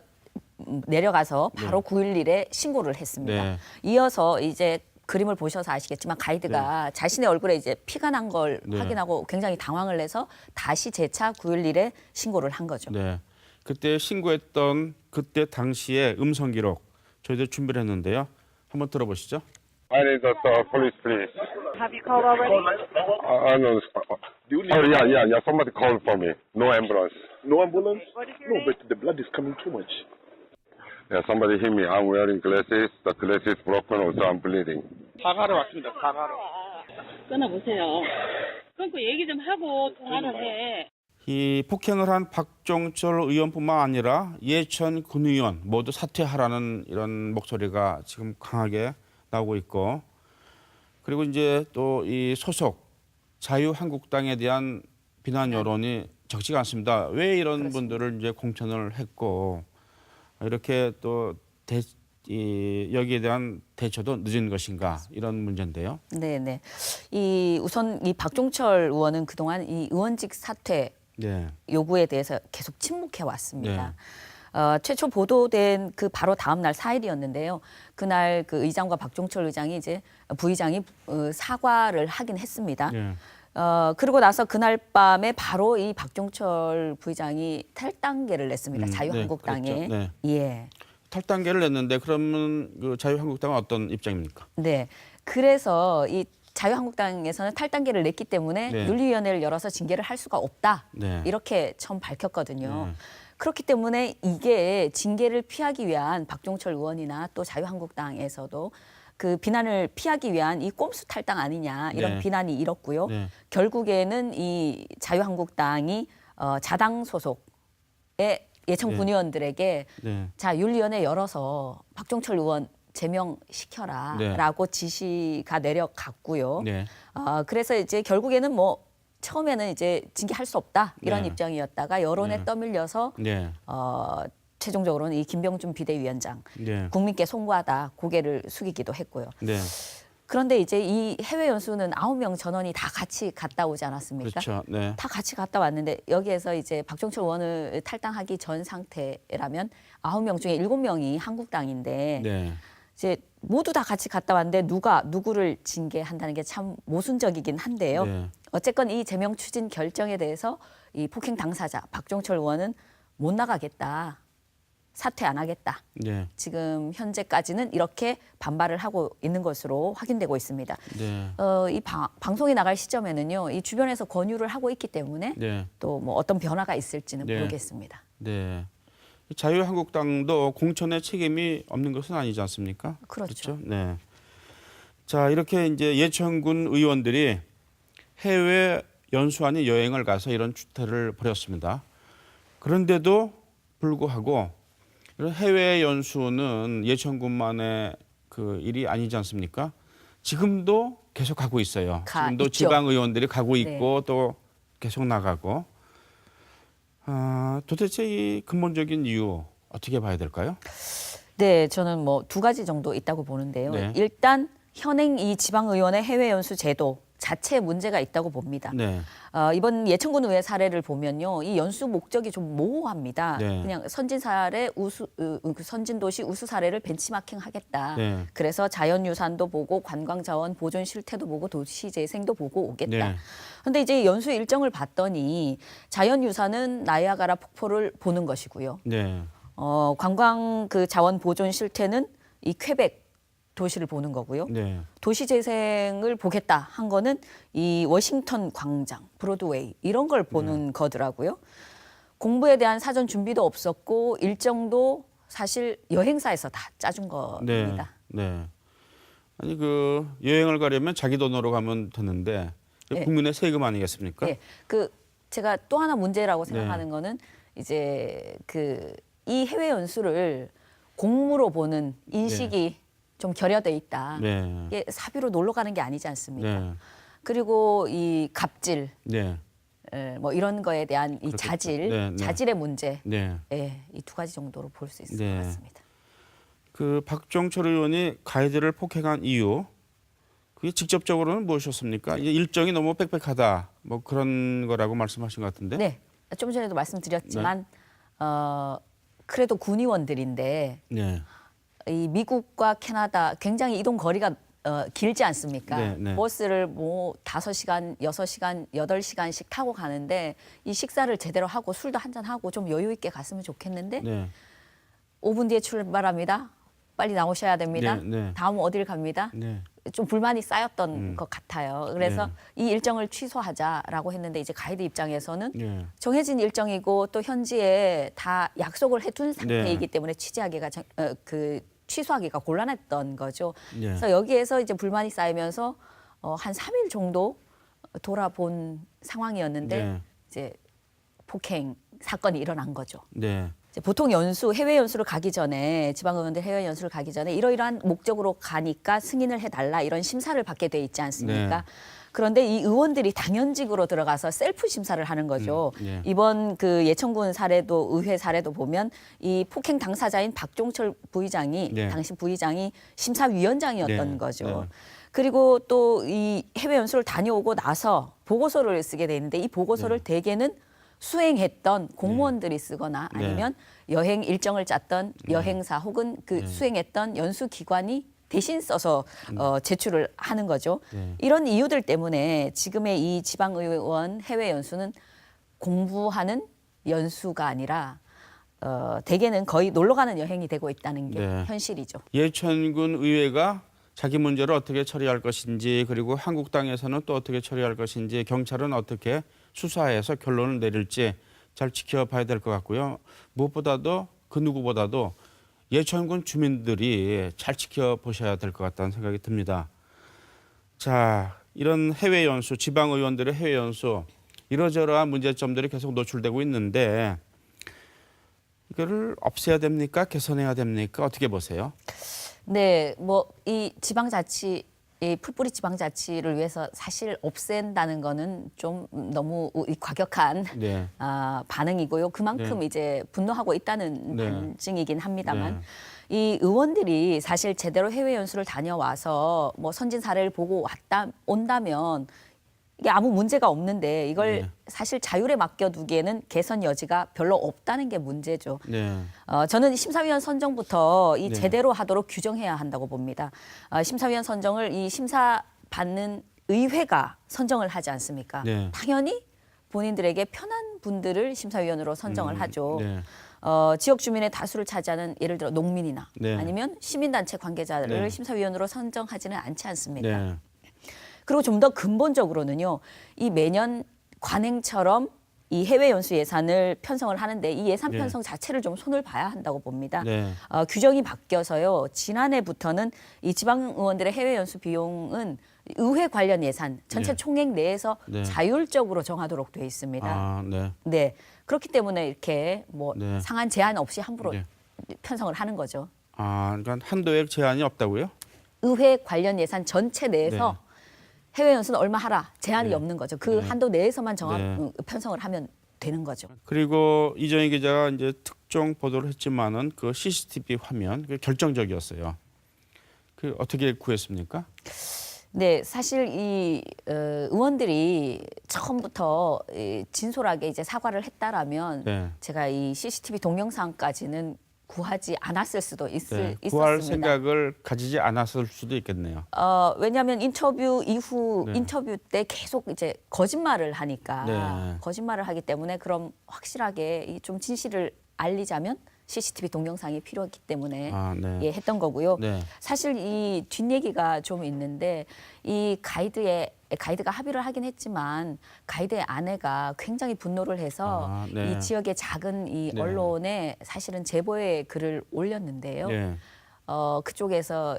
Speaker 8: 내려가서 바로 911에 신고를 했습니다.
Speaker 1: 네.
Speaker 8: 이어서 이제 그림을 보셔서 아시겠지만 가이드가 자신의 얼굴에 이제 피가 난 걸
Speaker 1: 네.
Speaker 8: 확인하고 굉장히 당황을 해서 다시 재차 911에 신고를 한 거죠.
Speaker 1: 네, 그때 신고했던 그때 당시의 음성 기록 저희들 준비를 했는데요. 한번 들어보시죠.
Speaker 3: I need the police, please.
Speaker 11: Have you called already?
Speaker 3: No. Yeah. Somebody called for me. No ambulance.
Speaker 11: No ambulance? No, but the blood is coming too much.
Speaker 3: Yeah, somebody hit me. I'm wearing glasses. The glasses broken, also I'm bleeding.
Speaker 11: 사과로 왔습니다. 사과로.
Speaker 12: 끊어보세요. 끊고 얘기 좀 하고 통화를 해.
Speaker 1: 이 폭행을 한 박종철 의원뿐만 아니라 예천 군의원 모두 사퇴하라는 이런 목소리가 지금 강하게 나오고 있고, 그리고 이제 또 이 소속 자유한국당에 대한 비난 여론이 적지가 않습니다. 왜 이런
Speaker 8: 그렇습니다.
Speaker 1: 분들을 이제 공천을 했고 이렇게 또 여기에 대한 대처도 늦은 것인가 이런 문제인데요.
Speaker 8: 네네. 우선 이 박종철 의원은 그동안 이 의원직 사퇴
Speaker 1: 네.
Speaker 8: 요구에 대해서 계속 침묵해 왔습니다.
Speaker 1: 네.
Speaker 8: 최초 보도된 그 바로 다음 날 4일이었는데요. 그날 그 의장과 박종철 의장이 이제 부의장이 사과를 하긴 했습니다.
Speaker 1: 네.
Speaker 8: 그리고 나서 그날 밤에 바로 이 박종철 부의장이 탈당계를 냈습니다. 자유한국당에.
Speaker 1: 네, 그랬죠. 네.
Speaker 8: 예.
Speaker 1: 탈당계를 냈는데 그러면 그 자유한국당은 어떤 입장입니까?
Speaker 8: 네. 그래서 이 자유한국당에서는 탈당계를 냈기 때문에
Speaker 1: 네.
Speaker 8: 윤리위원회를 열어서 징계를 할 수가 없다.
Speaker 1: 네.
Speaker 8: 이렇게 처음 밝혔거든요.
Speaker 1: 네.
Speaker 8: 그렇기 때문에 이게 징계를 피하기 위한 박종철 의원이나 또 자유한국당에서도 그 비난을 피하기 위한 이 꼼수 탈당 아니냐 이런
Speaker 1: 네.
Speaker 8: 비난이 일었고요.
Speaker 1: 네.
Speaker 8: 결국에는 이 자유한국당이 자당 소속의 예천
Speaker 1: 네.
Speaker 8: 군의원들에게
Speaker 1: 네.
Speaker 8: 자 윤리위원회 열어서 박종철 의원 제명시켜라라고 지시가 내려갔고요.
Speaker 1: 네.
Speaker 8: 그래서 이제 결국에는 뭐 처음에는 이제 징계할 수 없다 이런
Speaker 1: 네.
Speaker 8: 입장이었다가 여론에
Speaker 1: 네.
Speaker 8: 떠밀려서
Speaker 1: 네.
Speaker 8: 최종적으로는 이 김병준 비대위원장
Speaker 1: 네.
Speaker 8: 국민께 송구하다 고개를 숙이기도 했고요.
Speaker 1: 네.
Speaker 8: 그런데 이제 이 해외 연수는 9명 전원이 다 같이 갔다 오지 않았습니까?
Speaker 1: 그렇죠. 네.
Speaker 8: 다 같이 갔다 왔는데 여기에서 이제 박종철 의원을 탈당하기 전 상태라면 9명 중에 7명이 한국당인데
Speaker 1: 네.
Speaker 8: 이제 모두 다 같이 갔다 왔는데 누가 누구를 징계한다는 게 참 모순적이긴 한데요.
Speaker 1: 네.
Speaker 8: 어쨌건 이 제명 추진 결정에 대해서 이 폭행 당사자 박종철 의원은 못 나가겠다. 사퇴 안 하겠다.
Speaker 1: 네.
Speaker 8: 지금 현재까지는 이렇게 반발을 하고 있는 것으로 확인되고 있습니다.
Speaker 1: 네.
Speaker 8: 이 방송이 나갈 시점에는요, 이 주변에서 권유를 하고 있기 때문에
Speaker 1: 네.
Speaker 8: 또 뭐 어떤 변화가 있을지는
Speaker 1: 네.
Speaker 8: 모르겠습니다.
Speaker 1: 네. 자유한국당도 공천에 책임이 없는 것은 아니지 않습니까?
Speaker 8: 그렇죠.
Speaker 1: 네. 자, 이렇게 이제 예천군 의원들이 해외 연수 아닌 여행을 가서 이런 추태를 벌였습니다. 그런데도 불구하고 이런 해외 연수는 예천군만의 그 일이 아니지 않습니까? 지금도 계속 가고 있어요. 지금도
Speaker 8: 있죠.
Speaker 1: 지방 의원들이 가고 있고
Speaker 8: 네.
Speaker 1: 또 계속 나가고. 도대체 이 근본적인 이유 어떻게 봐야 될까요?
Speaker 8: 네, 저는 뭐 2가지 정도 있다고 보는데요.
Speaker 1: 네.
Speaker 8: 일단 현행 이 지방의원의 해외 연수 제도 자체에 문제가 있다고 봅니다.
Speaker 1: 네.
Speaker 8: 이번 예천군 의회 사례를 보면요, 이 연수 목적이 좀 모호합니다.
Speaker 1: 네.
Speaker 8: 그냥 선진 사례 선진 도시 우수 사례를 벤치마킹하겠다.
Speaker 1: 네.
Speaker 8: 그래서 자연유산도 보고 관광자원 보존 실태도 보고 도시 재생도 보고 오겠다.
Speaker 1: 네.
Speaker 8: 그런데 이제 연수 일정을 봤더니 자연유산은 나이아가라 폭포를 보는 것이고요.
Speaker 1: 네.
Speaker 8: 관광 그 자원 보존 실태는 이 퀘벡 도시를 보는 거고요.
Speaker 1: 네.
Speaker 8: 도시 재생을 보겠다 한 거는 이 워싱턴 광장, 브로드웨이 이런 걸 보는 거더라고요. 공부에 대한 사전 준비도 없었고 일정도 사실 여행사에서 다 짜준
Speaker 1: 네.
Speaker 8: 겁니다.
Speaker 1: 네. 아니 그 여행을 가려면 자기 돈으로 가면 되는데
Speaker 8: 네.
Speaker 1: 국민의 세금 아니겠습니까?
Speaker 8: 예, 그 제가 또 하나 문제라고 생각하는 거는 이제 그 이 해외 연수를 공무로 보는 인식이 좀 결여돼 있다.
Speaker 1: 네.
Speaker 8: 이게 사비로 놀러 가는 게 아니지 않습니까?
Speaker 1: 네.
Speaker 8: 그리고 이 갑질,
Speaker 1: 네.
Speaker 8: 뭐 이런 거에 대한 이
Speaker 1: 그렇겠죠.
Speaker 8: 자질,
Speaker 1: 네, 네.
Speaker 8: 자질의 문제,
Speaker 1: 네.
Speaker 8: 예, 이 두 가지 정도로 볼 수 있을
Speaker 1: 네.
Speaker 8: 것 같습니다.
Speaker 1: 그 박종철 의원이 가이드를 폭행한 이유 그게 직접적으로는 무엇이었습니까? 이제 일정이 너무 빽빽하다 뭐 그런 거라고 말씀하신 것 같은데.
Speaker 8: 네, 좀 전에도 말씀드렸지만 그래도 군의원들인데
Speaker 1: 네.
Speaker 8: 이 미국과 캐나다 굉장히 이동 거리가 길지 않습니까?
Speaker 1: 네, 네.
Speaker 8: 버스를 뭐 5시간, 6시간, 8시간씩 타고 가는데 이 식사를 제대로 하고 술도 한잔 하고 좀 여유 있게 갔으면 좋겠는데
Speaker 1: 네.
Speaker 8: 5분 뒤에 출발합니다. 빨리 나오셔야 됩니다.
Speaker 1: 네, 네.
Speaker 8: 다음 어딜 갑니다.
Speaker 1: 네.
Speaker 8: 좀 불만이 쌓였던 것 같아요. 그래서
Speaker 1: 네.
Speaker 8: 이 일정을 취소하자라고 했는데 이제 가이드 입장에서는
Speaker 1: 네.
Speaker 8: 정해진 일정이고 또 현지에 다 약속을 해둔 상태이기
Speaker 1: 네.
Speaker 8: 때문에 취소하기가 곤란했던 거죠.
Speaker 1: 네.
Speaker 8: 그래서 여기에서 이제 불만이 쌓이면서 한 3일 정도 돌아본 상황이었는데
Speaker 1: 네.
Speaker 8: 이제 폭행 사건이 일어난 거죠.
Speaker 1: 네.
Speaker 8: 이제 보통 해외 연수를 가기 전에 지방의원들 해외 연수를 가기 전에 이러이러한 목적으로 가니까 승인을 해달라 이런 심사를 받게 돼 있지 않습니까?
Speaker 1: 네.
Speaker 8: 그런데 이 의원들이 당연직으로 들어가서 셀프 심사를 하는 거죠.
Speaker 1: 네.
Speaker 8: 이번 그 예천군 사례도 의회 사례도 보면 이 폭행 당사자인 박종철 부의장이
Speaker 1: 네.
Speaker 8: 당시 부의장이 심사위원장이었던
Speaker 1: 네.
Speaker 8: 거죠.
Speaker 1: 네.
Speaker 8: 그리고 또 이 해외 연수를 다녀오고 나서 보고서를 쓰게 돼 있는데 이 보고서를 대개는 수행했던 공무원들이 쓰거나
Speaker 1: 네.
Speaker 8: 아니면 여행 일정을 짰던 여행사 혹은 그 수행했던 연수기관이 대신 써서 제출을 하는 거죠.
Speaker 1: 네.
Speaker 8: 이런 이유들 때문에 지금의 이 지방의원 해외 연수는 공부하는 연수가 아니라 대개는 거의 놀러 가는 여행이 되고 있다는 게
Speaker 1: 네.
Speaker 8: 현실이죠.
Speaker 1: 예천군 의회가 자기 문제를 어떻게 처리할 것인지 그리고 한국 땅에서는 또 어떻게 처리할 것인지 경찰은 어떻게 수사해서 결론을 내릴지 잘 지켜봐야 될 것 같고요. 무엇보다도 그 누구보다도 예천군 주민들이 잘 지켜보셔야 될 것 같다는 생각이 듭니다. 자, 이런 해외 연수, 지방 의원들의 해외 연수 이러저러한 문제점들이 계속 노출되고 있는데 이거를 없애야 됩니까? 개선해야 됩니까? 어떻게 보세요?
Speaker 8: 네, 뭐 이 지방자치, 이 풀뿌리 지방자치를 위해서 사실 없앤다는 거는 좀 너무 과격한
Speaker 1: 네.
Speaker 8: 반응이고요. 그만큼
Speaker 1: 네.
Speaker 8: 이제 분노하고 있다는
Speaker 1: 네.
Speaker 8: 반증이긴 합니다만
Speaker 1: 네.
Speaker 8: 이 의원들이 사실 제대로 해외 연수를 다녀와서 뭐 선진 사례를 보고 온다면 이게 아무 문제가 없는데 이걸
Speaker 1: 네.
Speaker 8: 사실 자율에 맡겨두기에는 개선 여지가 별로 없다는 게 문제죠.
Speaker 1: 네.
Speaker 8: 저는 심사위원 선정부터 이
Speaker 1: 네.
Speaker 8: 제대로 하도록 규정해야 한다고 봅니다. 심사위원 선정을 이 심사 받는 의회가 선정을 하지 않습니까?
Speaker 1: 네.
Speaker 8: 당연히 본인들에게 편한 분들을 심사위원으로 선정을 하죠.
Speaker 1: 네.
Speaker 8: 지역 주민의 다수를 차지하는 예를 들어 농민이나
Speaker 1: 네.
Speaker 8: 아니면 시민단체 관계자를
Speaker 1: 네.
Speaker 8: 심사위원으로 선정하지는 않지 않습니까?
Speaker 1: 네.
Speaker 8: 그리고 좀 더 근본적으로는요, 이 매년 관행처럼 이 해외 연수 예산을 편성을 하는데 이 예산
Speaker 1: 네.
Speaker 8: 편성 자체를 좀 손을 봐야 한다고 봅니다.
Speaker 1: 네.
Speaker 8: 규정이 바뀌어서요, 지난해부터는 이 지방 의원들의 해외 연수 비용은 의회 관련 예산 전체
Speaker 1: 네.
Speaker 8: 총액 내에서
Speaker 1: 네.
Speaker 8: 자율적으로 정하도록 되어 있습니다.
Speaker 1: 아, 네.
Speaker 8: 네, 그렇기 때문에 이렇게 뭐
Speaker 1: 네.
Speaker 8: 상한 제한 없이 함부로
Speaker 1: 네.
Speaker 8: 편성을 하는 거죠.
Speaker 1: 아, 그러니까 한도액 제한이 없다고요?
Speaker 8: 의회 관련 예산 전체 내에서
Speaker 1: 네.
Speaker 8: 해외 연수는 얼마 하라 제한이
Speaker 1: 네.
Speaker 8: 없는 거죠. 그
Speaker 1: 네.
Speaker 8: 한도 내에서만
Speaker 1: 네.
Speaker 8: 편성을 하면 되는 거죠.
Speaker 1: 그리고 이정희 기자가 이제 특종 보도를 했지만은 그 CCTV 화면 그 결정적이었어요. 그 어떻게 구했습니까?
Speaker 8: 네, 사실 이 의원들이 처음부터 진솔하게 이제 사과를 했다라면
Speaker 1: 네.
Speaker 8: 제가 이 CCTV 동영상까지는 구하지 않았을 수도
Speaker 1: 네.
Speaker 8: 있었습니다.
Speaker 1: 구할 생각을 가지지 않았을 수도 있겠네요.
Speaker 8: 왜냐하면 인터뷰 이후
Speaker 1: 네.
Speaker 8: 인터뷰 때 계속 이제 거짓말을 하니까
Speaker 1: 네.
Speaker 8: 거짓말을 하기 때문에 그럼 확실하게 좀 진실을 알리자면 CCTV 동영상이 필요했기 때문에
Speaker 1: 아, 네.
Speaker 8: 예, 했던 거고요.
Speaker 1: 네.
Speaker 8: 사실 이 뒷얘기가 좀 있는데 이 가이드가 합의를 하긴 했지만 가이드의 아내가 굉장히 분노를 해서
Speaker 1: 아, 네.
Speaker 8: 이 지역의 작은 이
Speaker 1: 네.
Speaker 8: 언론에 사실은 제보의 글을 올렸는데요.
Speaker 1: 네.
Speaker 8: 그쪽에서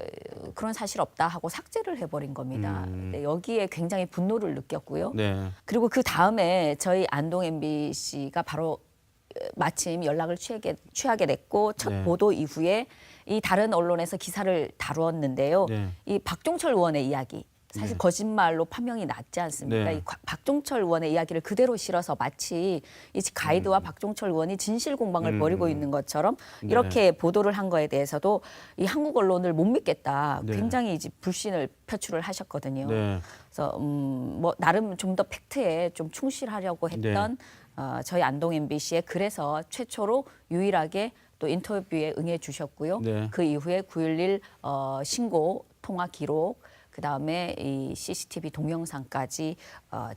Speaker 8: 그런 사실 없다 하고 삭제를 해버린 겁니다. 근데 여기에 굉장히 분노를 느꼈고요.
Speaker 1: 네.
Speaker 8: 그리고 그 다음에 저희 안동 MBC가 바로 마침 연락을 취하게 됐고 첫
Speaker 1: 네.
Speaker 8: 보도 이후에 이 다른 언론에서 기사를 다루었는데요.
Speaker 1: 네.
Speaker 8: 이 박종철 의원의 이야기. 사실
Speaker 1: 네.
Speaker 8: 거짓말로 판명이 났지 않습니까?
Speaker 1: 네.
Speaker 8: 이 박종철 의원의 이야기를 그대로 실어서 마치 이 가이드와 박종철 의원이 진실 공방을 벌이고 있는 것처럼
Speaker 1: 네.
Speaker 8: 이렇게 보도를 한 거에 대해서도 이 한국 언론을 못 믿겠다.
Speaker 1: 네.
Speaker 8: 굉장히 이제 불신을 표출을 하셨거든요.
Speaker 1: 네.
Speaker 8: 그래서 뭐 나름 좀 더 팩트에 좀 충실하려고 했던 저희 안동 MBC에 그래서 최초로 유일하게 또 인터뷰에 응해 주셨고요.
Speaker 1: 네.
Speaker 8: 그 이후에 9.11 신고 통화 기록 그다음에 이 CCTV 동영상까지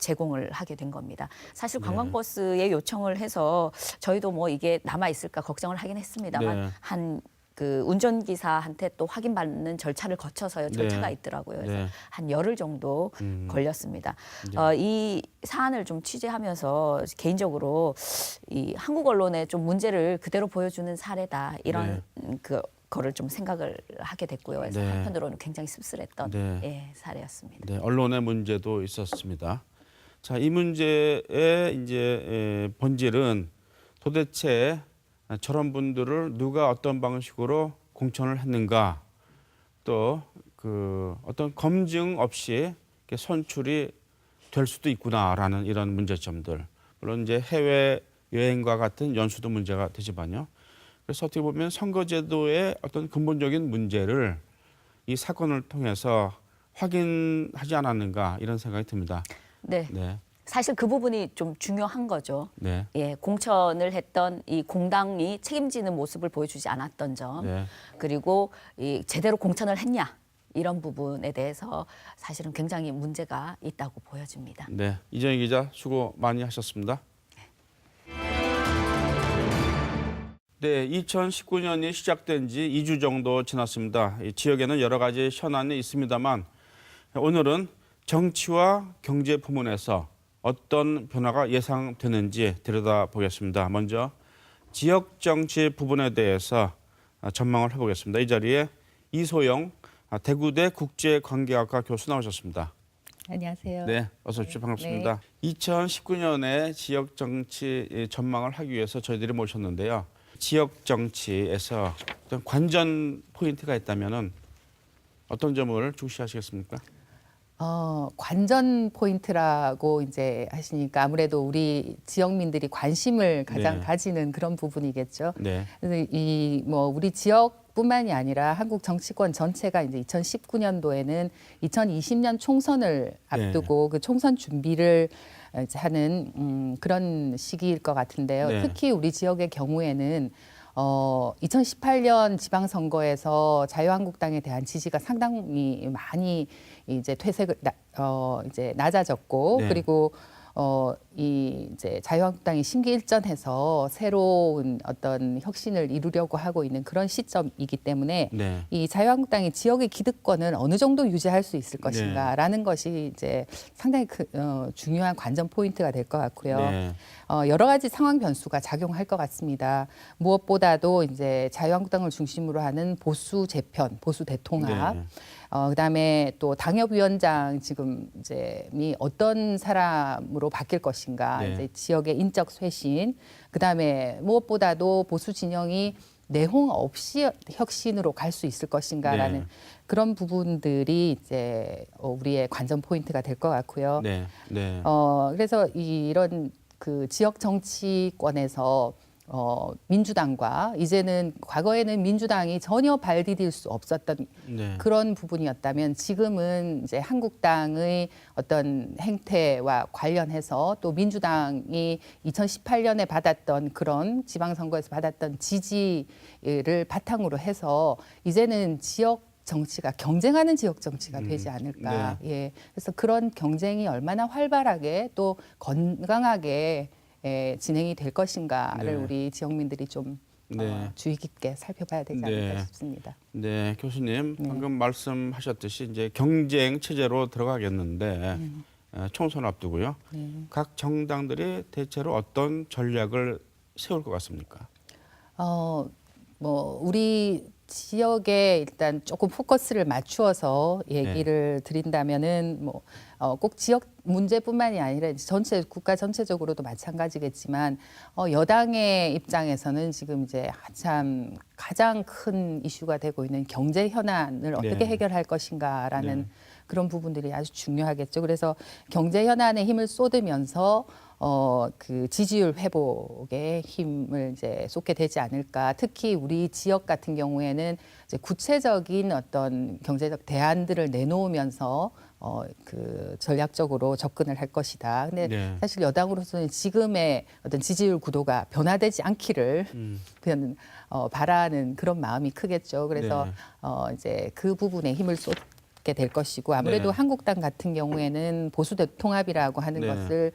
Speaker 8: 제공을 하게 된 겁니다. 사실 관광버스에 요청을 해서 저희도 뭐 이게 남아 있을까 걱정을 하긴 했습니다만
Speaker 1: 네.
Speaker 8: 한 그 운전기사한테 또 확인받는 절차를 거쳐서 절차가
Speaker 1: 네.
Speaker 8: 있더라고요. 그래서
Speaker 1: 네.
Speaker 8: 한 열흘 정도 걸렸습니다. 이 사안을 좀 취재하면서 개인적으로 이 한국 언론의 좀 문제를 그대로 보여주는 사례다 이런 거를 좀 생각을 하게 됐고요. 그래서
Speaker 1: 네.
Speaker 8: 한편으로는 굉장히 씁쓸했던
Speaker 1: 네.
Speaker 8: 예, 사례였습니다.
Speaker 1: 네, 언론의 문제도 있었습니다. 자, 이 문제의 이제 본질은 도대체 저런 분들을 누가 어떤 방식으로 공천을 했는가, 또 그 어떤 검증 없이 이렇게 선출이 될 수도 있구나라는 이런 문제점들. 물론 이제 해외 여행과 같은 연수도 문제가 되지만요. 그래서 어떻게 보면 선거제도의 어떤 근본적인 문제를 이 사건을 통해서 확인하지 않았는가 이런 생각이 듭니다.
Speaker 8: 네.
Speaker 1: 네,
Speaker 8: 사실 그 부분이 좀 중요한 거죠.
Speaker 1: 네,
Speaker 8: 예, 공천을 했던 이 공당이 책임지는 모습을 보여주지 않았던 점,
Speaker 1: 네.
Speaker 8: 그리고 이 제대로 공천을 했냐 이런 부분에 대해서 사실은 굉장히 문제가 있다고 보여집니다.
Speaker 1: 네, 이정희 기자 수고 많이 하셨습니다. 네, 2019년이 시작된 지 2주 정도 지났습니다. 이 지역에는 여러 가지 현안이 있습니다만 오늘은 정치와 경제 부문에서 어떤 변화가 예상되는지 들여다보겠습니다. 먼저 지역 정치 부분에 대해서 전망을 해보겠습니다. 이 자리에 이소영 대구대 국제관계학과 교수 나오셨습니다.
Speaker 13: 안녕하세요.
Speaker 1: 네, 어서 오십시오. 반갑습니다. 2019년에 지역 정치 전망을 하기 위해서 저희들이 모셨는데요. 지역 정치에서 어떤 관전 포인트가 있다면은 어떤 점을 중시하시겠습니까?
Speaker 13: 관전 포인트라고 이제 하시니까 아무래도 우리 지역민들이 관심을 가장
Speaker 1: 네.
Speaker 13: 가지는 그런 부분이겠죠.
Speaker 1: 네.
Speaker 13: 그래서 이 뭐 우리 지역뿐만이 아니라 한국 정치권 전체가 이제 2019년도에는 2020년 총선을 앞두고 그 총선 준비를 이제 하는 그런 시기일 것 같은데요.
Speaker 1: 네.
Speaker 13: 특히 우리 지역의 경우에는 2018년 지방선거에서 자유한국당에 대한 지지가 상당히 많이 이제 이제 낮아졌고
Speaker 1: 네.
Speaker 13: 그리고 이 이제 자유한국당이 심기일전해서 새로운 어떤 혁신을 이루려고 하고 있는 그런 시점이기 때문에
Speaker 1: 네.
Speaker 13: 이 자유한국당이 지역의 기득권을 어느 정도 유지할 수 있을 것인가라는 것이 이제 상당히 중요한 관전 포인트가 될 것 같고요.
Speaker 1: 네.
Speaker 13: 여러 가지 상황 변수가 작용할 것 같습니다. 무엇보다도 이제 자유한국당을 중심으로 하는 보수 재편, 보수 대통합.
Speaker 1: 네.
Speaker 13: 그다음에 또 당협위원장 지금 이제 어떤 사람으로 바뀔 것인가,
Speaker 1: 네.
Speaker 13: 이제 지역의 인적 쇄신, 그다음에 무엇보다도 보수 진영이 내홍 없이 혁신으로 갈 수 있을 것인가라는
Speaker 1: 네.
Speaker 13: 그런 부분들이 이제 우리의 관전 포인트가 될 것 같고요.
Speaker 1: 네. 네.
Speaker 13: 그래서 이런 그 지역 정치권에서 민주당과 이제는 과거에는 민주당이 전혀 발 디딜 수 없었던
Speaker 1: 네.
Speaker 13: 그런 부분이었다면 지금은 이제 한국당의 어떤 행태와 관련해서 또 민주당이 2018년에 받았던 그런 지방선거에서 받았던 지지를 바탕으로 해서 이제는 지역 정치가 경쟁하는 지역 정치가 되지 않을까.
Speaker 1: 네.
Speaker 13: 예. 그래서 그런 경쟁이 얼마나 활발하게 또 건강하게 진행이 될 것인가를
Speaker 1: 네.
Speaker 13: 우리 지역민들이 좀
Speaker 1: 네.
Speaker 13: 주의 깊게 살펴봐야 되지
Speaker 1: 네.
Speaker 13: 않을까 싶습니다.
Speaker 1: 네, 교수님 방금 말씀하셨듯이 이제 경쟁 체제로 들어가겠는데 총선 앞두고요. 각 정당들이 대체로 어떤 전략을 세울 것 같습니까?
Speaker 13: 뭐 우리 지역에 일단 조금 포커스를 맞추어서 얘기를 드린다면은 뭐 꼭 지역 문제뿐만이 아니라 전체 국가 전체적으로도 마찬가지겠지만 여당의 입장에서는 지금 이제 한참 가장 큰 이슈가 되고 있는 경제 현안을 어떻게 해결할 것인가라는 그런 부분들이 아주 중요하겠죠. 그래서 경제 현안에 힘을 쏟으면서 그 지지율 회복에 힘을 이제 쏟게 되지 않을까. 특히 우리 지역 같은 경우에는 이제 구체적인 어떤 경제적 대안들을 내놓으면서 그 전략적으로 접근을 할 것이다. 근데 사실 여당으로서는 지금의 어떤 지지율 구도가 변화되지 않기를 그냥 바라는 그런 마음이 크겠죠. 그래서 이제 그 부분에 힘을 쏟게 될 것이고 아무래도 한국당 같은 경우에는 보수 대통합이라고 하는 것을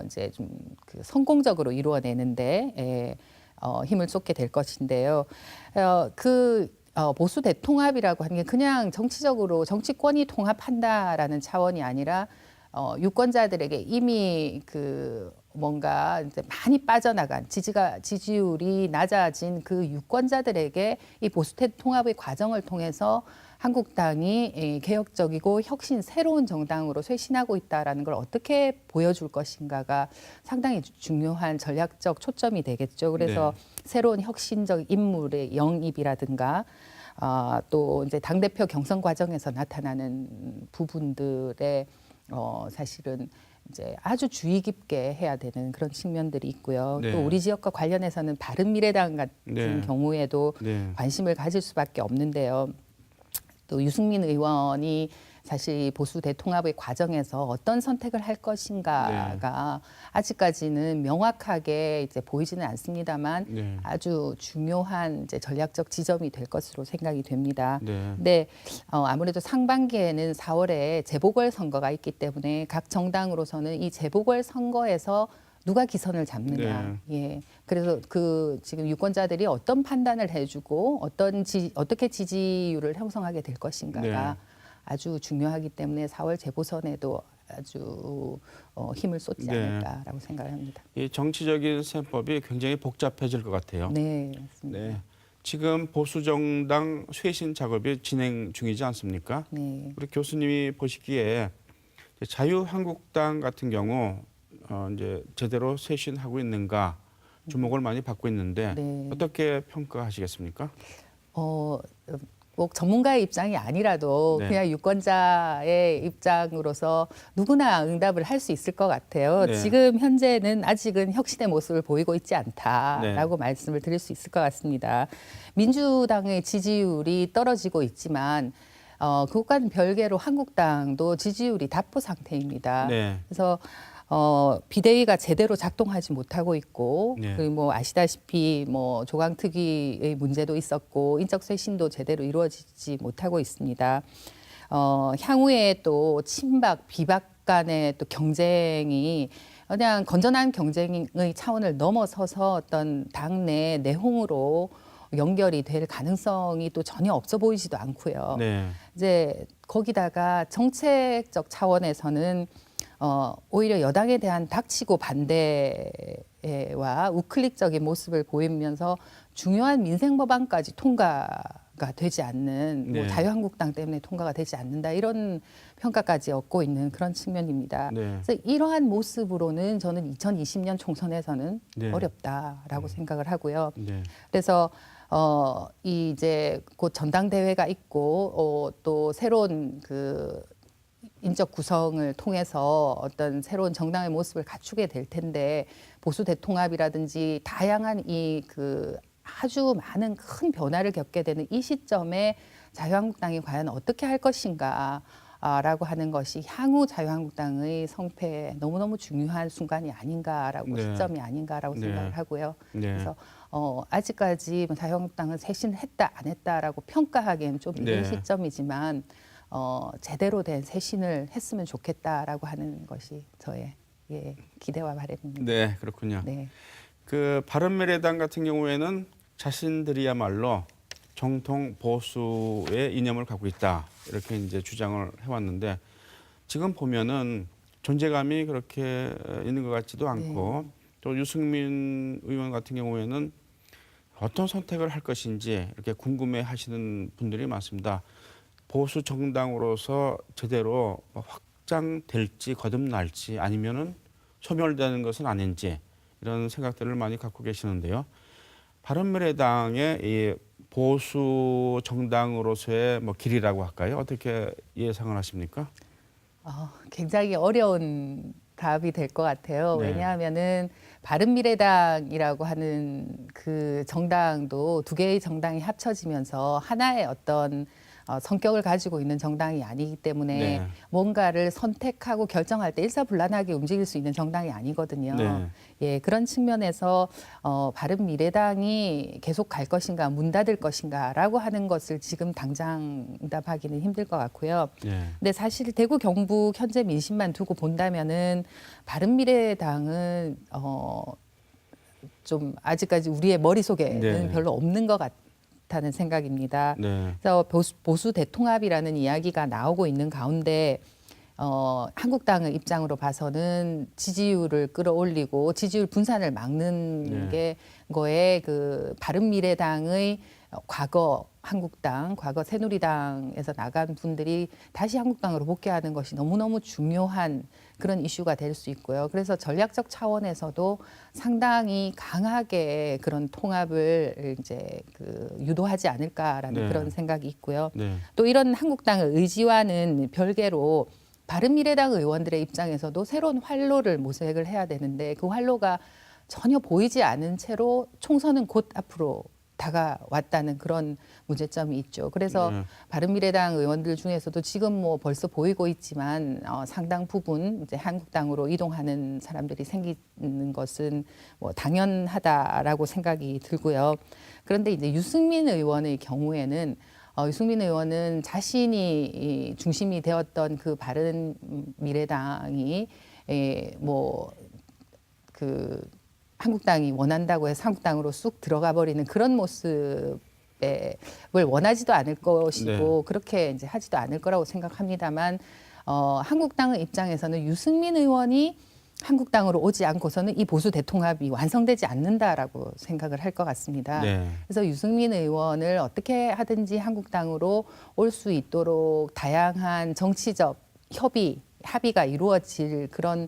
Speaker 13: 이제 좀 그 성공적으로 이루어내는데 힘을 쏟게 될 것인데요. 보수 대통합이라고 하는 게 그냥 정치적으로 정치권이 통합한다라는 차원이 아니라 유권자들에게 이미 그 뭔가 이제 많이 빠져나간 지지율이 낮아진 그 유권자들에게 이 보수 대통합의 과정을 통해서 한국당이 개혁적이고 혁신 새로운 정당으로 쇄신하고 있다라는 걸 어떻게 보여줄 것인가가 상당히 중요한 전략적 초점이 되겠죠. 그래서 새로운 혁신적 인물의 영입이라든가 또 이제 당대표 경선 과정에서 나타나는 부분들의 사실은 이제 아주 주의 깊게 해야 되는 그런 측면들이 있고요. 또 우리 지역과 관련해서는 바른미래당 같은 경우에도 관심을 가질 수밖에 없는데요. 또 유승민 의원이 사실 보수 대통합의 과정에서 어떤 선택을 할 것인가가 아직까지는 명확하게 이제 보이지는 않습니다만 아주 중요한 이제 전략적 지점이 될 것으로 생각이 됩니다. 근데 아무래도 상반기에는 4월에 재보궐 선거가 있기 때문에 각 정당으로서는 이 재보궐 선거에서 누가 기선을 잡느냐. 그래서 그 지금 유권자들이 어떤 판단을 해주고 어떻게 지지율을 형성하게 될 것인가가 아주 중요하기 때문에 4월 재보선에도 아주 힘을 쏟지 않을까라고 생각을 합니다.
Speaker 1: 이 정치적인 셈법이 굉장히 복잡해질 것 같아요.
Speaker 13: 네, 맞습니다.
Speaker 1: 지금 보수 정당 쇄신 작업이 진행 중이지 않습니까? 우리 교수님이 보시기에 자유한국당 같은 경우 이제 제대로 쇄신하고 있는가 주목을 많이 받고 있는데 어떻게 평가하시겠습니까?
Speaker 13: 꼭 전문가의 입장이 아니라도 그냥 유권자의 입장으로서 누구나 응답을 할 수 있을 것 같아요. 지금 현재는 아직은 혁신의 모습을 보이고 있지 않다라고 말씀을 드릴 수 있을 것 같습니다. 민주당의 지지율이 떨어지고 있지만 그것과는 별개로 한국당도 지지율이 답보 상태입니다. 그래서 비대위가 제대로 작동하지 못하고 있고 그리고 뭐 아시다시피 뭐 조강특위의 문제도 있었고 인적 쇄신도 제대로 이루어지지 못하고 있습니다. 향후에 또 친박 비박 간의 또 경쟁이 그냥 건전한 경쟁의 차원을 넘어서서 어떤 당내 내홍으로 연결이 될 가능성이 또 전혀 없어 보이지도 않고요. 이제 거기다가 정책적 차원에서는 오히려 여당에 대한 닥치고 반대와 우클릭적인 모습을 보이면서 중요한 민생 법안까지 통과가 되지 않는 뭐 자유한국당 때문에 통과가 되지 않는다 이런 평가까지 얻고 있는 그런 측면입니다. 그래서 이러한 모습으로는 저는 2020년 총선에서는 어렵다라고 생각을 하고요. 그래서 이제 곧 전당대회가 있고 또 새로운 그 인적 구성을 통해서 어떤 새로운 정당의 모습을 갖추게 될 텐데 보수 대통합이라든지 다양한 이 그 아주 많은 큰 변화를 겪게 되는 이 시점에 자유한국당이 과연 어떻게 할 것인가라고 하는 것이 향후 자유한국당의 성패에 너무너무 중요한 순간이 아닌가라고 시점이 아닌가라고 생각을 하고요. 그래서 아직까지 자유한국당은 쇄신했다 안 했다라고 평가하기에는 좀 이른 시점이지만 제대로 된 쇄신을 했으면 좋겠다라고 하는 것이 저의 기대와 바람입니다.
Speaker 1: 네, 그렇군요. 그 바른미래당 같은 경우에는 자신들이야말로 정통 보수의 이념을 갖고 있다 이렇게 이제 주장을 해왔는데 지금 보면은 존재감이 그렇게 있는 것 같지도 않고 또 유승민 의원 같은 경우에는 어떤 선택을 할 것인지 이렇게 궁금해하시는 분들이 많습니다. 보수 정당으로서 제대로 확장될지 거듭날지 아니면은 소멸되는 것은 아닌지 이런 생각들을 많이 갖고 계시는데요. 바른미래당의 이 보수 정당으로서의 뭐 길이라고 할까요? 어떻게 예상을 하십니까?
Speaker 13: 굉장히 어려운 답이 될 것 같아요.
Speaker 1: 네.
Speaker 13: 왜냐하면은 바른미래당이라고 하는 그 정당도 두 개의 정당이 합쳐지면서 하나의 어떤 성격을 가지고 있는 정당이 아니기 때문에
Speaker 1: 네.
Speaker 13: 뭔가를 선택하고 결정할 때 일사불란하게 움직일 수 있는 정당이 아니거든요.
Speaker 1: 네.
Speaker 13: 예, 그런 측면에서 바른미래당이 계속 갈 것인가, 문 닫을 것인가라고 하는 것을 지금 당장 응답하기는 힘들 것 같고요.
Speaker 1: 네.
Speaker 13: 근데 사실 대구 경북 현재 민심만 두고 본다면은 바른미래당은 좀 아직까지 우리의 머릿속에는
Speaker 1: 네.
Speaker 13: 별로 없는 것 같다는 생각입니다.
Speaker 1: 네.
Speaker 13: 그래서 보수 대통합이라는 이야기가 나오고 있는 가운데 한국당의 입장으로 봐서는 지지율을 끌어올리고 지지율 분산을 막는 게 거에 그 바른미래당의 과거 한국당, 과거 새누리당에서 나간 분들이 다시 한국당으로 복귀하는 것이 너무너무 중요한 그런 이슈가 될 수 있고요. 그래서 전략적 차원에서도 상당히 강하게 그런 통합을 이제 유도하지 않을까라는
Speaker 1: 네.
Speaker 13: 그런 생각이 있고요.
Speaker 1: 네.
Speaker 13: 또 이런 한국당의 의지와는 별개로 바른미래당 의원들의 입장에서도 새로운 활로를 모색을 해야 되는데 그 활로가 전혀 보이지 않은 채로 총선은 곧 앞으로 다가왔다는 그런 문제점이 있죠. 그래서 바른미래당 의원들 중에서도 지금 뭐 벌써 보이고 있지만 상당 부분 이제 한국당으로 이동하는 사람들이 생기는 것은 뭐 당연하다라고 생각이 들고요. 그런데 이제 유승민 의원의 경우에는 유승민 의원은 자신이 중심이 되었던 그 바른미래당이 한국당이 원한다고 해서 한국당으로 쑥 들어가 버리는 그런 모습을 원하지도 않을 것이고 그렇게 이제 하지도 않을 거라고 생각합니다만 한국당의 입장에서는 유승민 의원이 한국당으로 오지 않고서는 이 보수 대통합이 완성되지 않는다라고 생각을 할 것 같습니다.
Speaker 1: 네.
Speaker 13: 그래서 유승민 의원을 어떻게 하든지 한국당으로 올 수 있도록 다양한 정치적 합의가 이루어질 그런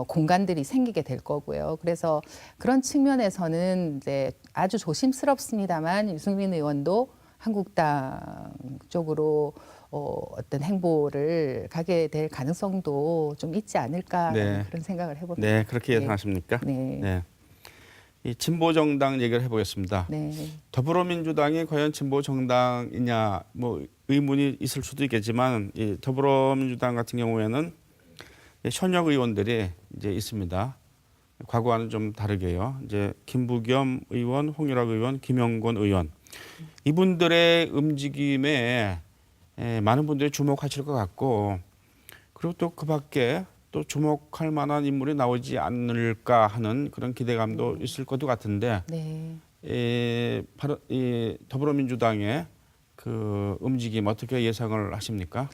Speaker 13: 공간들이 생기게 될 거고요. 그래서 그런 측면에서는 이제 아주 조심스럽습니다만 유승민 의원도 한국당 쪽으로 어떤 행보를 가게 될 가능성도 좀 있지 않을까 그런 생각을 해봅니다.
Speaker 1: 네, 그렇게 예상하십니까?
Speaker 13: 네.
Speaker 1: 네. 이 진보 정당 얘기를 해보겠습니다.
Speaker 13: 네.
Speaker 1: 더불어민주당이 과연 진보 정당이냐 뭐 의문이 있을 수도 있겠지만 이 더불어민주당 같은 경우에는 현역 의원들이 이제 있습니다. 과거와는 좀 다르게요. 이제 김부겸 의원, 홍일학 의원, 김영권 의원 이분들의 움직임에 많은 분들이 주목하실 것 같고 그리고 또 그 밖에 또 주목할 만한 인물이 나오지 않을까 하는 그런 기대감도 있을 것도 같은데 바로 이 더불어민주당의 그 움직임 어떻게 예상을 하십니까?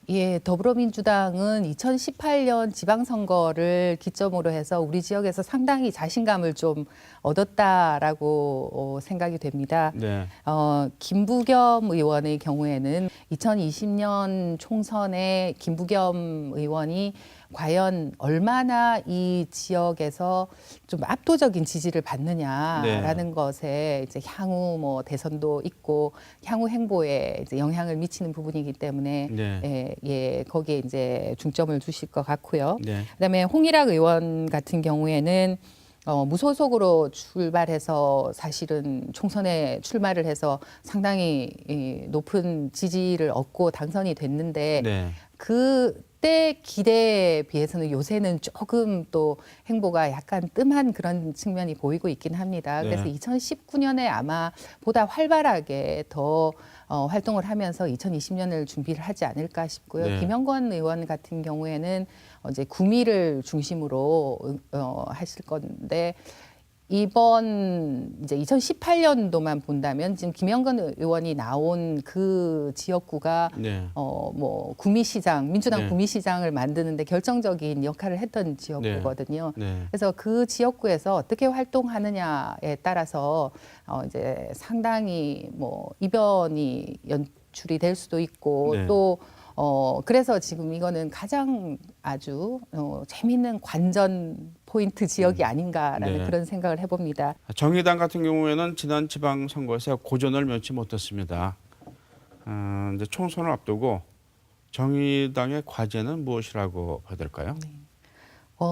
Speaker 13: 예, 더불어민주당은 2018년 지방선거를 기점으로 해서 우리 지역에서 상당히 자신감을 좀 얻었다라고 생각이 됩니다.
Speaker 1: 네.
Speaker 13: 김부겸 의원의 경우에는 2020년 총선에 김부겸 의원이 과연 얼마나 이 지역에서 좀 압도적인 지지를 받느냐라는 것에 이제 향후 뭐 대선도 있고 향후 행보에 이제 영향을 미치는 부분이기 때문에 거기에 이제 중점을 두실 것 같고요. 그다음에 홍일학 의원 같은 경우에는 무소속으로 출발해서 사실은 총선에 출마를 해서 상당히 높은 지지를 얻고 당선이 됐는데 그때 기대에 비해서는 요새는 조금 또 행보가 약간 뜸한 그런 측면이 보이고 있긴 합니다. 그래서 2019년에 아마 보다 활발하게 더 활동을 하면서 2020년을 준비를 하지 않을까 싶고요. 김영권 의원 같은 경우에는 이제 구미를 중심으로 하실 건데 이번 이제 2018년도만 본다면 지금 김영건 의원이 나온 그 지역구가
Speaker 1: 네.
Speaker 13: 뭐 구미시장, 민주당
Speaker 1: 네.
Speaker 13: 구미시장을 만드는데 결정적인 역할을 했던 지역구거든요.
Speaker 1: 네.
Speaker 13: 그래서 그 지역구에서 어떻게 활동하느냐에 따라서 이제 상당히 뭐 이변이 연출이 될 수도 있고
Speaker 1: 네.
Speaker 13: 또 그래서 지금 이거는 가장 아주 재미있는 관전 포인트 지역이 아닌가라는
Speaker 1: 네.
Speaker 13: 그런 생각을 해봅니다.
Speaker 1: 정의당 같은 경우에는 지난 지방선거에서 고전을 면치 못했습니다. 이제 총선을 앞두고 정의당의 과제는 무엇이라고 봐야 될까요?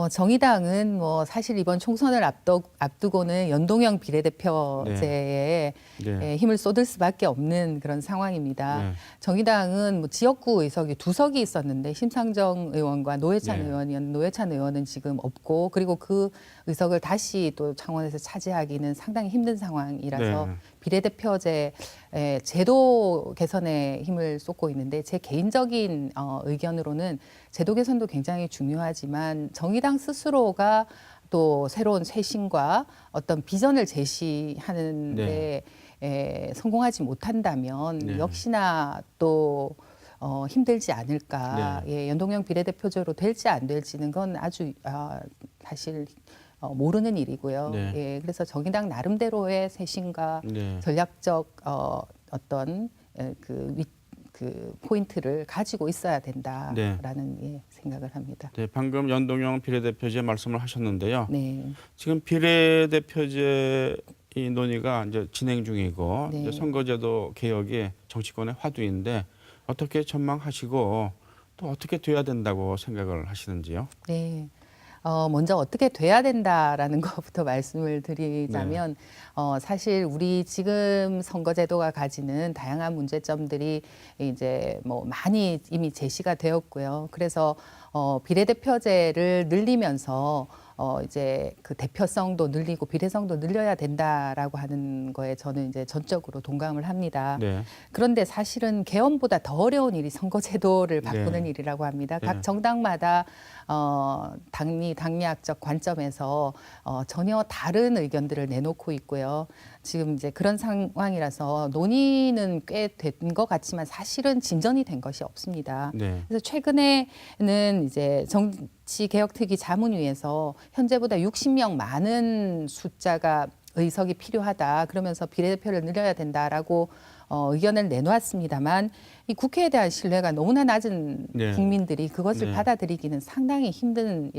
Speaker 13: 정의당은 뭐 사실 이번 총선을 앞두고는 연동형 비례대표제에
Speaker 1: 네.
Speaker 13: 힘을 쏟을 수밖에 없는 그런 상황입니다.
Speaker 1: 네.
Speaker 13: 정의당은 뭐 지역구 의석이 2석이 있었는데 심상정 의원과 노회찬
Speaker 1: 네.
Speaker 13: 노회찬 의원은 지금 없고 그리고 그 의석을 다시 또 창원에서 차지하기는 상당히 힘든 상황이라서
Speaker 1: 네.
Speaker 13: 비례대표제 제도 개선에 힘을 쏟고 있는데 제 개인적인 의견으로는 제도 개선도 굉장히 중요하지만 정의당 스스로가 또 새로운 쇄신과 어떤 비전을 제시하는
Speaker 1: 네.
Speaker 13: 데 성공하지 못한다면
Speaker 1: 네.
Speaker 13: 역시나 또 힘들지 않을까.
Speaker 1: 네.
Speaker 13: 연동형 비례대표제로 될지 안 될지는 건 아주 사실 모르는 일이고요.
Speaker 1: 네.
Speaker 13: 그래서 정의당 나름대로의 쇄신과
Speaker 1: 네.
Speaker 13: 전략적 어떤 그 포인트를 가지고 있어야 된다라는 생각을 합니다.
Speaker 1: 네, 방금 연동형 비례대표제 말씀을 하셨는데요.
Speaker 13: 네.
Speaker 1: 지금 비례대표제 이 논의가 이제 진행 중이고
Speaker 13: 네.
Speaker 1: 이제 선거제도 개혁이 정치권의 화두인데 어떻게 전망하시고 또 어떻게 돼야 된다고 생각을 하시는지요?
Speaker 13: 네. 먼저 어떻게 돼야 된다라는 것부터 말씀을 드리자면 사실 우리 지금 선거제도가 가지는 다양한 문제점들이 이제 뭐 많이 이미 제시가 되었고요. 그래서 비례대표제를 늘리면서 이제 그 대표성도 늘리고 비례성도 늘려야 된다라고 하는 거에 저는 이제 전적으로 동감을 합니다.
Speaker 1: 네.
Speaker 13: 그런데 사실은 개헌보다 더 어려운 일이 선거제도를 바꾸는
Speaker 1: 네.
Speaker 13: 일이라고 합니다.
Speaker 1: 네.
Speaker 13: 각 정당마다 당리학적 관점에서 전혀 다른 의견들을 내놓고 있고요. 지금 이제 그런 상황이라서 논의는 꽤 된 것 같지만 사실은 진전이 된 것이 없습니다.
Speaker 1: 네.
Speaker 13: 그래서 최근에는 이제 정치개혁특위 자문위에서 현재보다 60명 많은 숫자가 의석이 필요하다. 그러면서 비례대표를 늘려야 된다라고 의견을 내놓았습니다만 이 국회에 대한 신뢰가 너무나 낮은
Speaker 1: 네.
Speaker 13: 국민들이 그것을
Speaker 1: 네.
Speaker 13: 받아들이기는 상당히 힘든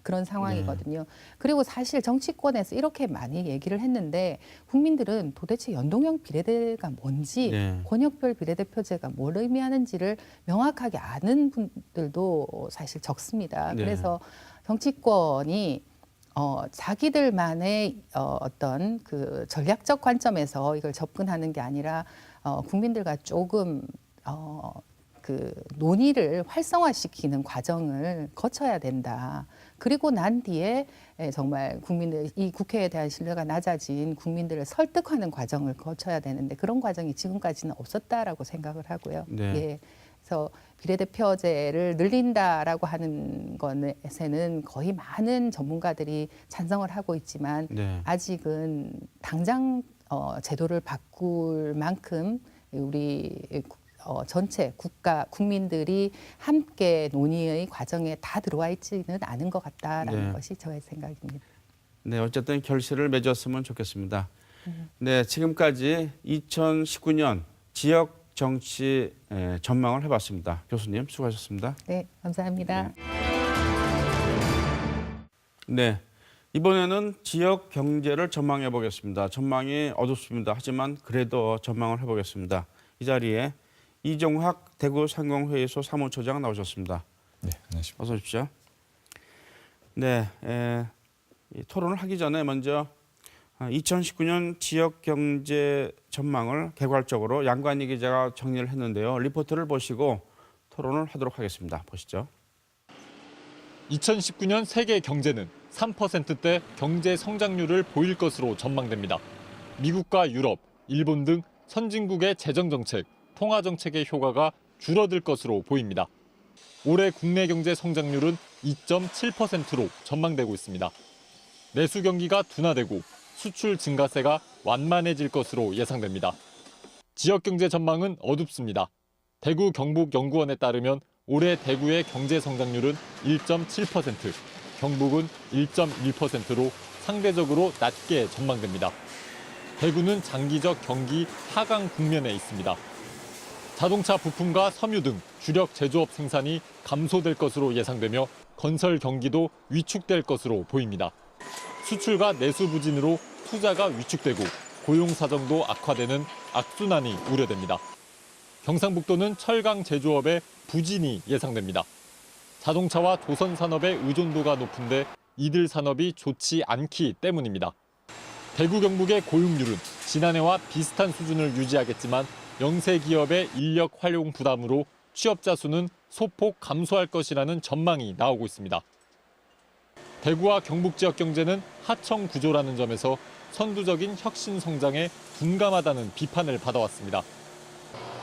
Speaker 13: 그런 상황이거든요. 그리고 사실 정치권에서 이렇게 많이 얘기를 했는데 국민들은 도대체 연동형 비례대가 뭔지
Speaker 1: 네.
Speaker 13: 권역별 비례대표제가 뭘 의미하는지를 명확하게 아는 분들도 사실 적습니다.
Speaker 1: 네.
Speaker 13: 그래서 정치권이 자기들만의 어떤 그 전략적 관점에서 이걸 접근하는 게 아니라 국민들과 조금 그 논의를 활성화시키는 과정을 거쳐야 된다. 그리고 난 뒤에 정말 국민들 이 국회에 대한 신뢰가 낮아진 국민들을 설득하는 과정을 거쳐야 되는데 그런 과정이 지금까지는 없었다라고 생각을 하고요.
Speaker 1: 네.
Speaker 13: 그래서 비례대표제를 늘린다라고 하는 것에는 거의 많은 전문가들이 찬성을 하고 있지만
Speaker 1: 네.
Speaker 13: 아직은 당장 제도를 바꿀 만큼 우리 전체 국민들이 함께 논의의 과정에 다 들어와 있지는 않은 것 같다라는
Speaker 1: 네.
Speaker 13: 것이 저의 생각입니다.
Speaker 1: 네, 어쨌든 결실을 맺었으면 좋겠습니다. 네, 지금까지 2019년 지역 정치 전망을 해봤습니다. 교수님 수고하셨습니다.
Speaker 13: 네, 감사합니다.
Speaker 1: 네, 이번에는 지역 경제를 전망해 보겠습니다. 전망이 어둡습니다. 하지만 그래도 전망을 해보겠습니다. 이 자리에 이종학 대구상공회의소 사무처장 나오셨습니다.
Speaker 14: 네, 안녕하십니까.
Speaker 1: 어서 오십시오. 네, 이 토론을 하기 전에 먼저 2019년 지역 경제 전망을 개괄적으로 양관희 기자가 정리를 했는데요. 리포트를 보시고 토론을 하도록 하겠습니다. 보시죠.
Speaker 15: 2019년 세계 경제는 3%대 경제 성장률을 보일 것으로 전망됩니다. 미국과 유럽, 일본 등 선진국의 재정 정책, 통화 정책의 효과가 줄어들 것으로 보입니다. 올해 국내 경제 성장률은 2.7%로 전망되고 있습니다. 내수 경기가 둔화되고 수출 증가세가 완만해질 것으로 예상됩니다. 지역 경제 전망은 어둡습니다. 대구 경북연구원에 따르면 올해 대구의 경제 성장률은 1.7%, 경북은 1.1%로 상대적으로 낮게 전망됩니다. 대구는 장기적 경기 하강 국면에 있습니다. 자동차 부품과 섬유 등 주력 제조업 생산이 감소될 것으로 예상되며 건설 경기도 위축될 것으로 보입니다. 수출과 내수 부진으로 투자가 위축되고 고용 사정도 악화되는 악순환이 우려됩니다. 경상북도는 철강 제조업의 부진이 예상됩니다. 자동차와 조선 산업의 의존도가 높은데 이들 산업이 좋지 않기 때문입니다. 대구 경북의 고용률은 지난해와 비슷한 수준을 유지하겠지만 영세 기업의 인력 활용 부담으로 취업자 수는 소폭 감소할 것이라는 전망이 나오고 있습니다. 대구와 경북 지역 경제는 하청 구조라는 점에서 선두적인 혁신 성장에 둔감하다는 비판을 받아왔습니다.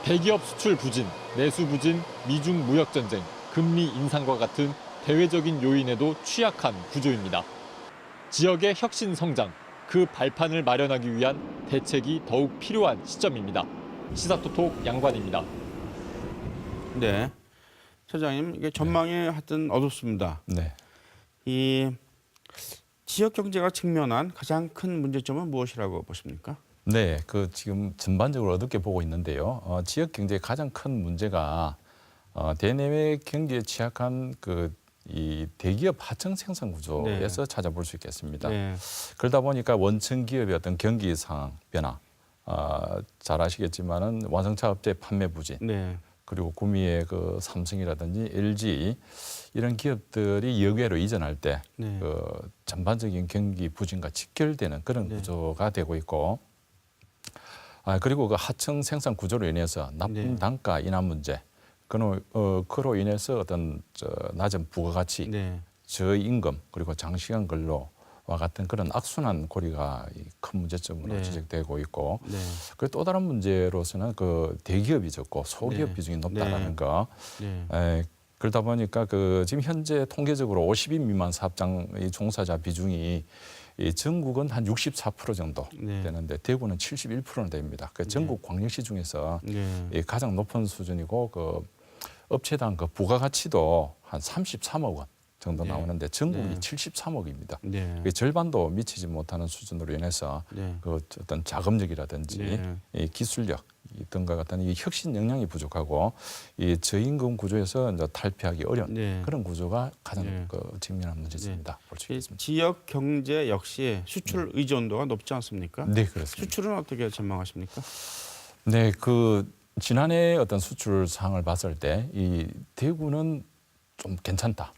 Speaker 15: 대기업 수출 부진, 내수 부진, 미중 무역 전쟁, 금리 인상과 같은 대외적인 요인에도 취약한 구조입니다. 지역의 혁신 성장, 그 발판을 마련하기 위한 대책이 더욱 필요한 시점입니다. 시사토톡 양관입니다.
Speaker 1: 네, 처장님 이게 전망이 하여튼 어둡습니다.
Speaker 14: 네.
Speaker 1: 이 지역 경제가 직면한 가장 큰 문제점은 무엇이라고 보십니까?
Speaker 14: 네, 그 지금 전반적으로 어둡게 보고 있는데요. 지역 경제의 가장 큰 문제가 대내외 경기에 취약한 이 대기업 하청 생산 구조에서 찾아볼 수 있겠습니다.
Speaker 1: 네.
Speaker 14: 그러다 보니까 원천 기업의 어떤 경기 상황 변화, 잘 아시겠지만은 완성차 업체 판매 부진,
Speaker 1: 네.
Speaker 14: 그리고 구미의 그 삼성이라든지 LG 이런 기업들이 여객으로 이전할 때
Speaker 1: 네.
Speaker 14: 전반적인 경기 부진과 직결되는 그런 구조가 되고 있고, 그리고 그 하청 생산 구조로 인해서 납품 단가 인하 문제, 그로 인해서 어떤 낮은 부가가치, 저임금 그리고 장시간 근로와 같은 그런 악순환 고리가 큰 문제점으로 지적되고 있고, 그리고 또 다른 문제로서는 그 대기업이 적고 소기업 비중이 높다라는 거. 그러다 보니까 지금 현재 통계적으로 50인 미만 사업장 종사자 비중이 전국은 한 64% 정도 되는데 대구는 71%나 됩니다. 전국 광역시 중에서 가장 높은 수준이고 업체당 부가가치도 한 33억 원 정도 나오는데 전국이 73억입니다. 절반도 미치지 못하는 수준으로 인해서 어떤 자금력이라든지 기술력 등과 같은 이 혁신 역량이 부족하고 이 저임금 구조에서 이제 탈피하기 어려운 그런 구조가 가장 직면한 문제입니다. 볼 수 있습니다.
Speaker 1: 지역 경제 역시 수출 의존도가 높지 않습니까?
Speaker 14: 네, 그렇습니다.
Speaker 1: 수출은 어떻게 전망하십니까?
Speaker 14: 네, 지난해 어떤 수출 상황을 봤을 때 이 대구는 좀 괜찮다.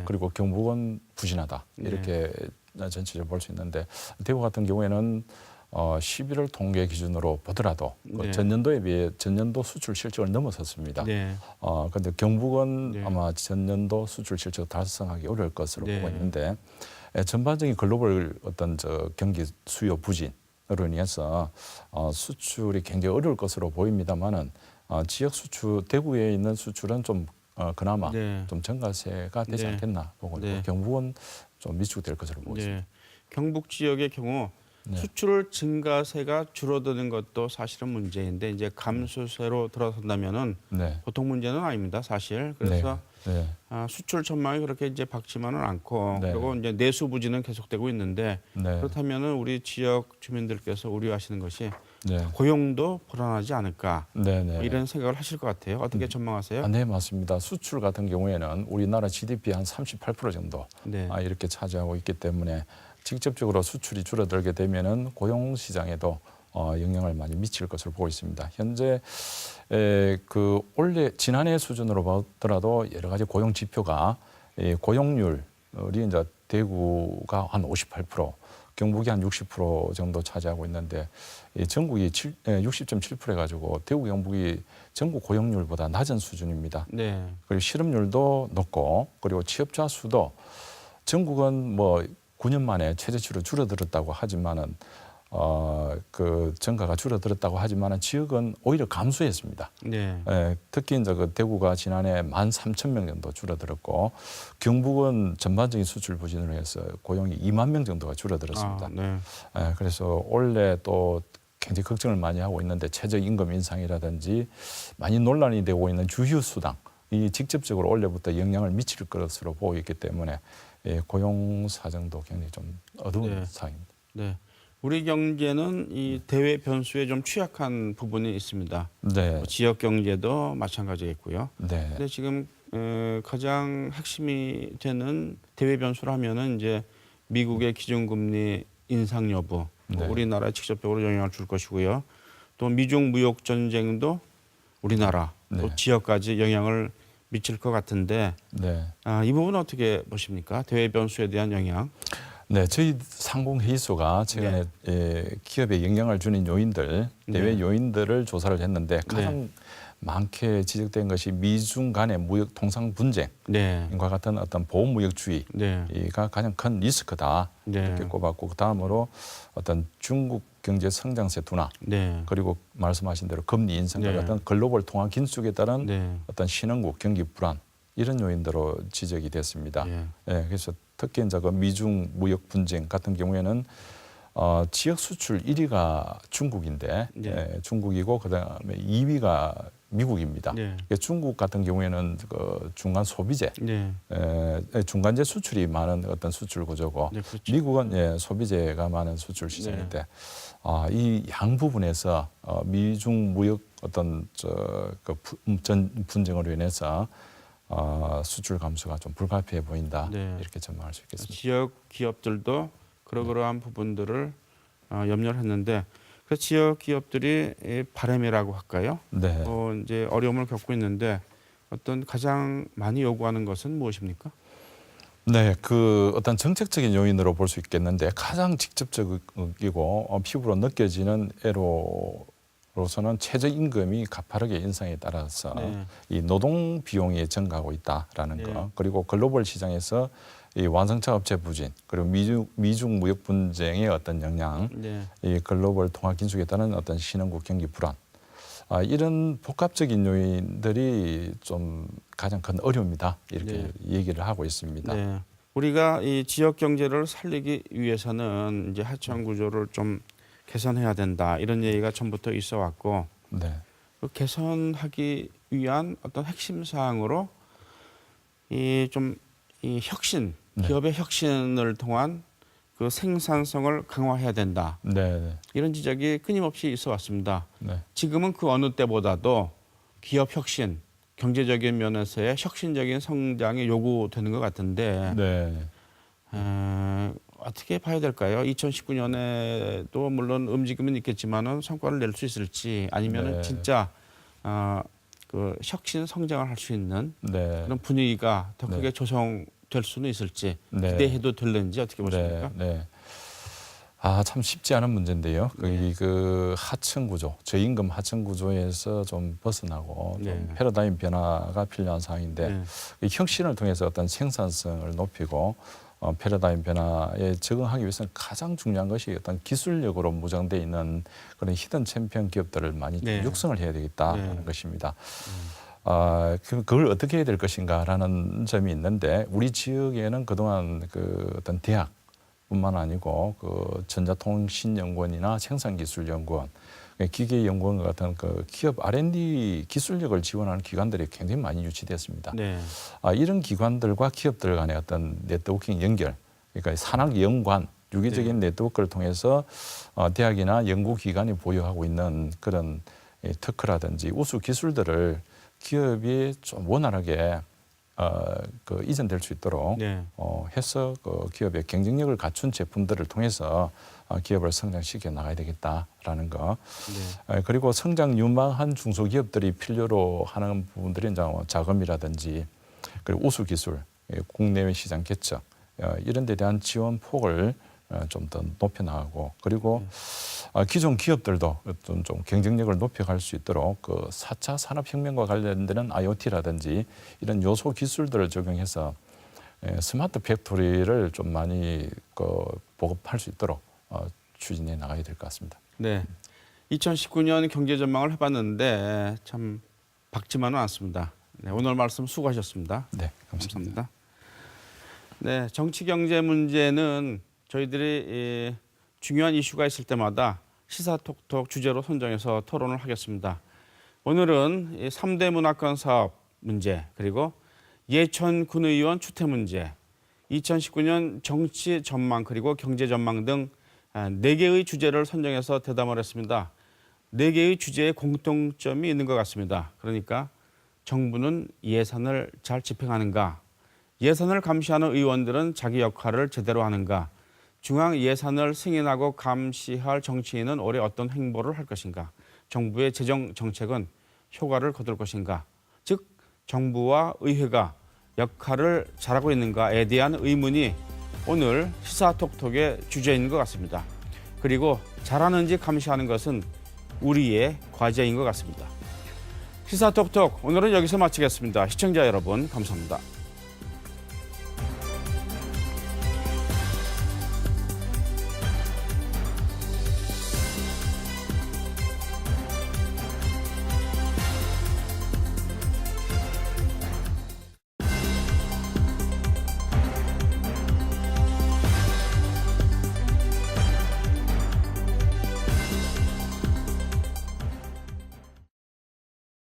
Speaker 14: 그리고 경북은 부진하다. 이렇게 전체적으로 볼 수 있는데 대구 같은 경우에는 11월 통계 기준으로 보더라도 전년도에 비해 전년도 수출 실적을 넘어섰습니다. 그런데 경북은 아마 전년도 수출 실적 달성하기 어려울 것으로 보고 있는데 전반적인 글로벌 어떤 경기 수요 부진으로 인해서 수출이 굉장히 어려울 것으로 보입니다만은 지역 수출 대구에 있는 수출은 좀 그나마 좀 증가세가 되지 않겠나 보고 있고 경북은 좀 미축될 것으로 보고 있습니다.
Speaker 1: 경북 지역의 경우 수출 증가세가 줄어드는 것도 사실은 문제인데 이제 감소세로 들어선다면은 보통 문제는 아닙니다, 사실. 그래서 수출 전망이 그렇게 이제 밝지만은 않고 그리고 이제 내수 부진은 계속되고 있는데 그렇다면은 우리 지역 주민들께서 우려하시는 것이 고용도 불안하지 않을까 이런 생각을 하실 것 같아요. 어떻게 전망하세요?
Speaker 14: 네, 맞습니다. 수출 같은 경우에는 우리나라 GDP 한 38% 정도 이렇게 차지하고 있기 때문에 직접적으로 수출이 줄어들게 되면은 고용 시장에도 영향을 많이 미칠 것으로 보고 있습니다. 현재 올해 지난해 수준으로 보더라도 여러 가지 고용 지표가 고용률이 이제 대구가 한 58%, 경북이 한 60% 정도 차지하고 있는데 전국이 60.7% 해가지고 대구 경북이 전국 고용률보다 낮은 수준입니다. 그리고 실업률도 높고 그리고 취업자 수도 전국은 뭐 9년 만에 최저치로 줄어들었다고 하지만은 그 증가가 줄어들었다고 하지만 지역은 오히려 감소했습니다.
Speaker 1: 네.
Speaker 14: 특히 이제 그 대구가 지난해 13,000명 정도 줄어들었고 경북은 전반적인 수출 부진으로 해서 고용이 2만 명 정도가 줄어들었습니다.
Speaker 1: 네.
Speaker 14: 그래서 올해 또 굉장히 걱정을 많이 하고 있는데 최저임금 인상이라든지 많이 논란이 되고 있는 주휴수당 이 직접적으로 올해부터 영향을 미칠 것으로 보이기 때문에 고용 사정도 굉장히 좀 어두운 상황입니다.
Speaker 1: 네. 우리 경제는 이 대외 변수에 좀 취약한 부분이 있습니다.
Speaker 14: 네.
Speaker 1: 지역 경제도 마찬가지겠고요.
Speaker 14: 네.
Speaker 1: 근데 지금 가장 핵심이 되는 대외 변수를 하면은 이제 미국의 기준금리 인상 여부,
Speaker 14: 네.
Speaker 1: 우리나라에 직접적으로 영향을 줄 것이고요. 또 미중 무역 전쟁도 우리나라 또
Speaker 14: 네.
Speaker 1: 지역까지 영향을 미칠 것 같은데
Speaker 14: 네.
Speaker 1: 이 부분은 어떻게 보십니까? 대외 변수에 대한 영향?
Speaker 14: 네, 저희 상공회의소가 최근에 기업에 영향을 주는 요인들, 대외 요인들을 조사를 했는데 가장 많게 지적된 것이 미중 간의 무역 통상 분쟁과 같은 어떤 보호무역주의가 가장 큰 리스크다 이렇게 꼽았고 그 다음으로 어떤 중국 경제 성장세 둔화 그리고 말씀하신 대로 금리 인상과 같은 글로벌 통화 긴축에 따른 어떤 신흥국 경기 불안 이런 요인들로 지적이 됐습니다. 그래서 특히 이제 그 미중 무역 분쟁 같은 경우에는 지역 수출 1위가 중국인데 중국이고 그다음에 2위가 미국입니다. 중국 같은 경우에는 그 중간 소비재, 중간재 수출이 많은 어떤 수출 구조고
Speaker 1: 그렇죠.
Speaker 14: 미국은 소비재가 많은 수출 시장인데 이 양 부분에서 미중 무역 어떤 분쟁으로 인해서 수출 감소가 좀 불가피해 보인다 이렇게 전망할 수 있겠습니다.
Speaker 1: 지역 기업들도 그러한 부분들을 염려를 했는데 그 지역 기업들이 바람이라고 할까요? 이제 어려움을 겪고 있는데 어떤 가장 많이 요구하는 것은 무엇입니까?
Speaker 14: 네, 그 어떤 정책적인 요인으로 볼 수 있겠는데 가장 직접적이고 피부로 느껴지는 애로서는 최저임금이 가파르게 인상에 따라서 이 노동 비용이 증가하고 있다라는 거, 그리고 글로벌 시장에서 이 완성차 업체 부진, 그리고 미중 무역 분쟁의 어떤 영향, 이 글로벌 통화 긴축에 따른 어떤 신흥국 경기 불안, 이런 복합적인 요인들이 좀 가장 큰 어려움이다 이렇게 얘기를 하고 있습니다.
Speaker 1: 우리가 이 지역 경제를 살리기 위해서는 이제 하청 구조를 좀 개선해야 된다 이런 얘기가 처음부터 있어 왔고 그 개선하기 위한 어떤 핵심 사항으로 이 혁신, 기업의 혁신을 통한 그 생산성을 강화해야 된다. 이런 지적이 끊임없이 있어 왔습니다. 지금은 그 어느 때보다도 기업 혁신, 경제적인 면에서의 혁신적인 성장이 요구되는 것 같은데 어떻게 봐야 될까요? 2019년에도 물론 움직임은 있겠지만은 성과를 낼 수 있을지 아니면은 진짜 그 혁신 성장을 할 수 있는 그런 분위기가 더 크게 조성될 수는 있을지 기대해도 될는지 어떻게 보십니까?
Speaker 14: 참 쉽지 않은 문제인데요. 그 하청 구조, 저임금 하청 구조에서 좀 벗어나고 좀 패러다임 변화가 필요한 상황인데 이 혁신을 통해서 어떤 생산성을 높이고 패러다임 변화에 적응하기 위해서는 가장 중요한 것이 어떤 기술력으로 무장돼 있는 그런 히든 챔피언 기업들을 많이 육성을 해야 되겠다는 것입니다. 그걸 어떻게 해야 될 것인가라는 점이 있는데 우리 지역에는 그동안 그 어떤 대학뿐만 아니고 그 전자통신연구원이나 생산기술연구원, 기계연구원 같은 그 기업 R&D 기술력을 지원하는 기관들이 굉장히 많이 유치됐습니다. 이런 기관들과 기업들 간의 어떤 네트워킹 연결, 그러니까 산학 연관, 유기적인 네트워크를 통해서 대학이나 연구기관이 보유하고 있는 그런 특허라든지 우수 기술들을 기업이 좀 원활하게 그 이전될 수 있도록 해서 그 기업의 경쟁력을 갖춘 제품들을 통해서 기업을 성장시켜 나가야 되겠다라는 거. 그리고 성장 유망한 중소기업들이 필요로 하는 부분들이 이제 자금이라든지 그리고 우수 기술, 국내외 시장 개척 이런 데 대한 지원 폭을 좀 더 높여 나가고 그리고 기존 기업들도 좀 경쟁력을 높여갈 수 있도록 그 4차 산업혁명과 관련되는 IoT라든지 이런 요소 기술들을 적용해서 스마트 팩토리를 좀 많이 보급할 수 있도록 추진해 나가야 될 것 같습니다.
Speaker 1: 네. 2019년 경제 전망을 해봤는데 참 밝지만은 않습니다. 네, 오늘 말씀 수고하셨습니다.
Speaker 14: 네, 감사합니다.
Speaker 1: 네, 정치 경제 문제는 저희들이 중요한 이슈가 있을 때마다 시사톡톡 주제로 선정해서 토론을 하겠습니다. 오늘은 3대 문화권 사업 문제, 그리고 예천 군의원 추태 문제, 2019년 정치 전망 그리고 경제 전망 등 4개의 주제를 선정해서 대담을 했습니다. 4개의 주제에 공통점이 있는 것 같습니다. 그러니까 정부는 예산을 잘 집행하는가, 예산을 감시하는 의원들은 자기 역할을 제대로 하는가, 중앙 예산을 승인하고 감시할 정치인은 올해 어떤 행보를 할 것인가, 정부의 재정 정책은 효과를 거둘 것인가, 즉 정부와 의회가 역할을 잘하고 있는가에 대한 의문이 오늘 시사톡톡의 주제인 것 같습니다. 그리고 잘하는지 감시하는 것은 우리의 과제인 것 같습니다. 시사톡톡 오늘은 여기서 마치겠습니다. 시청자 여러분 감사합니다.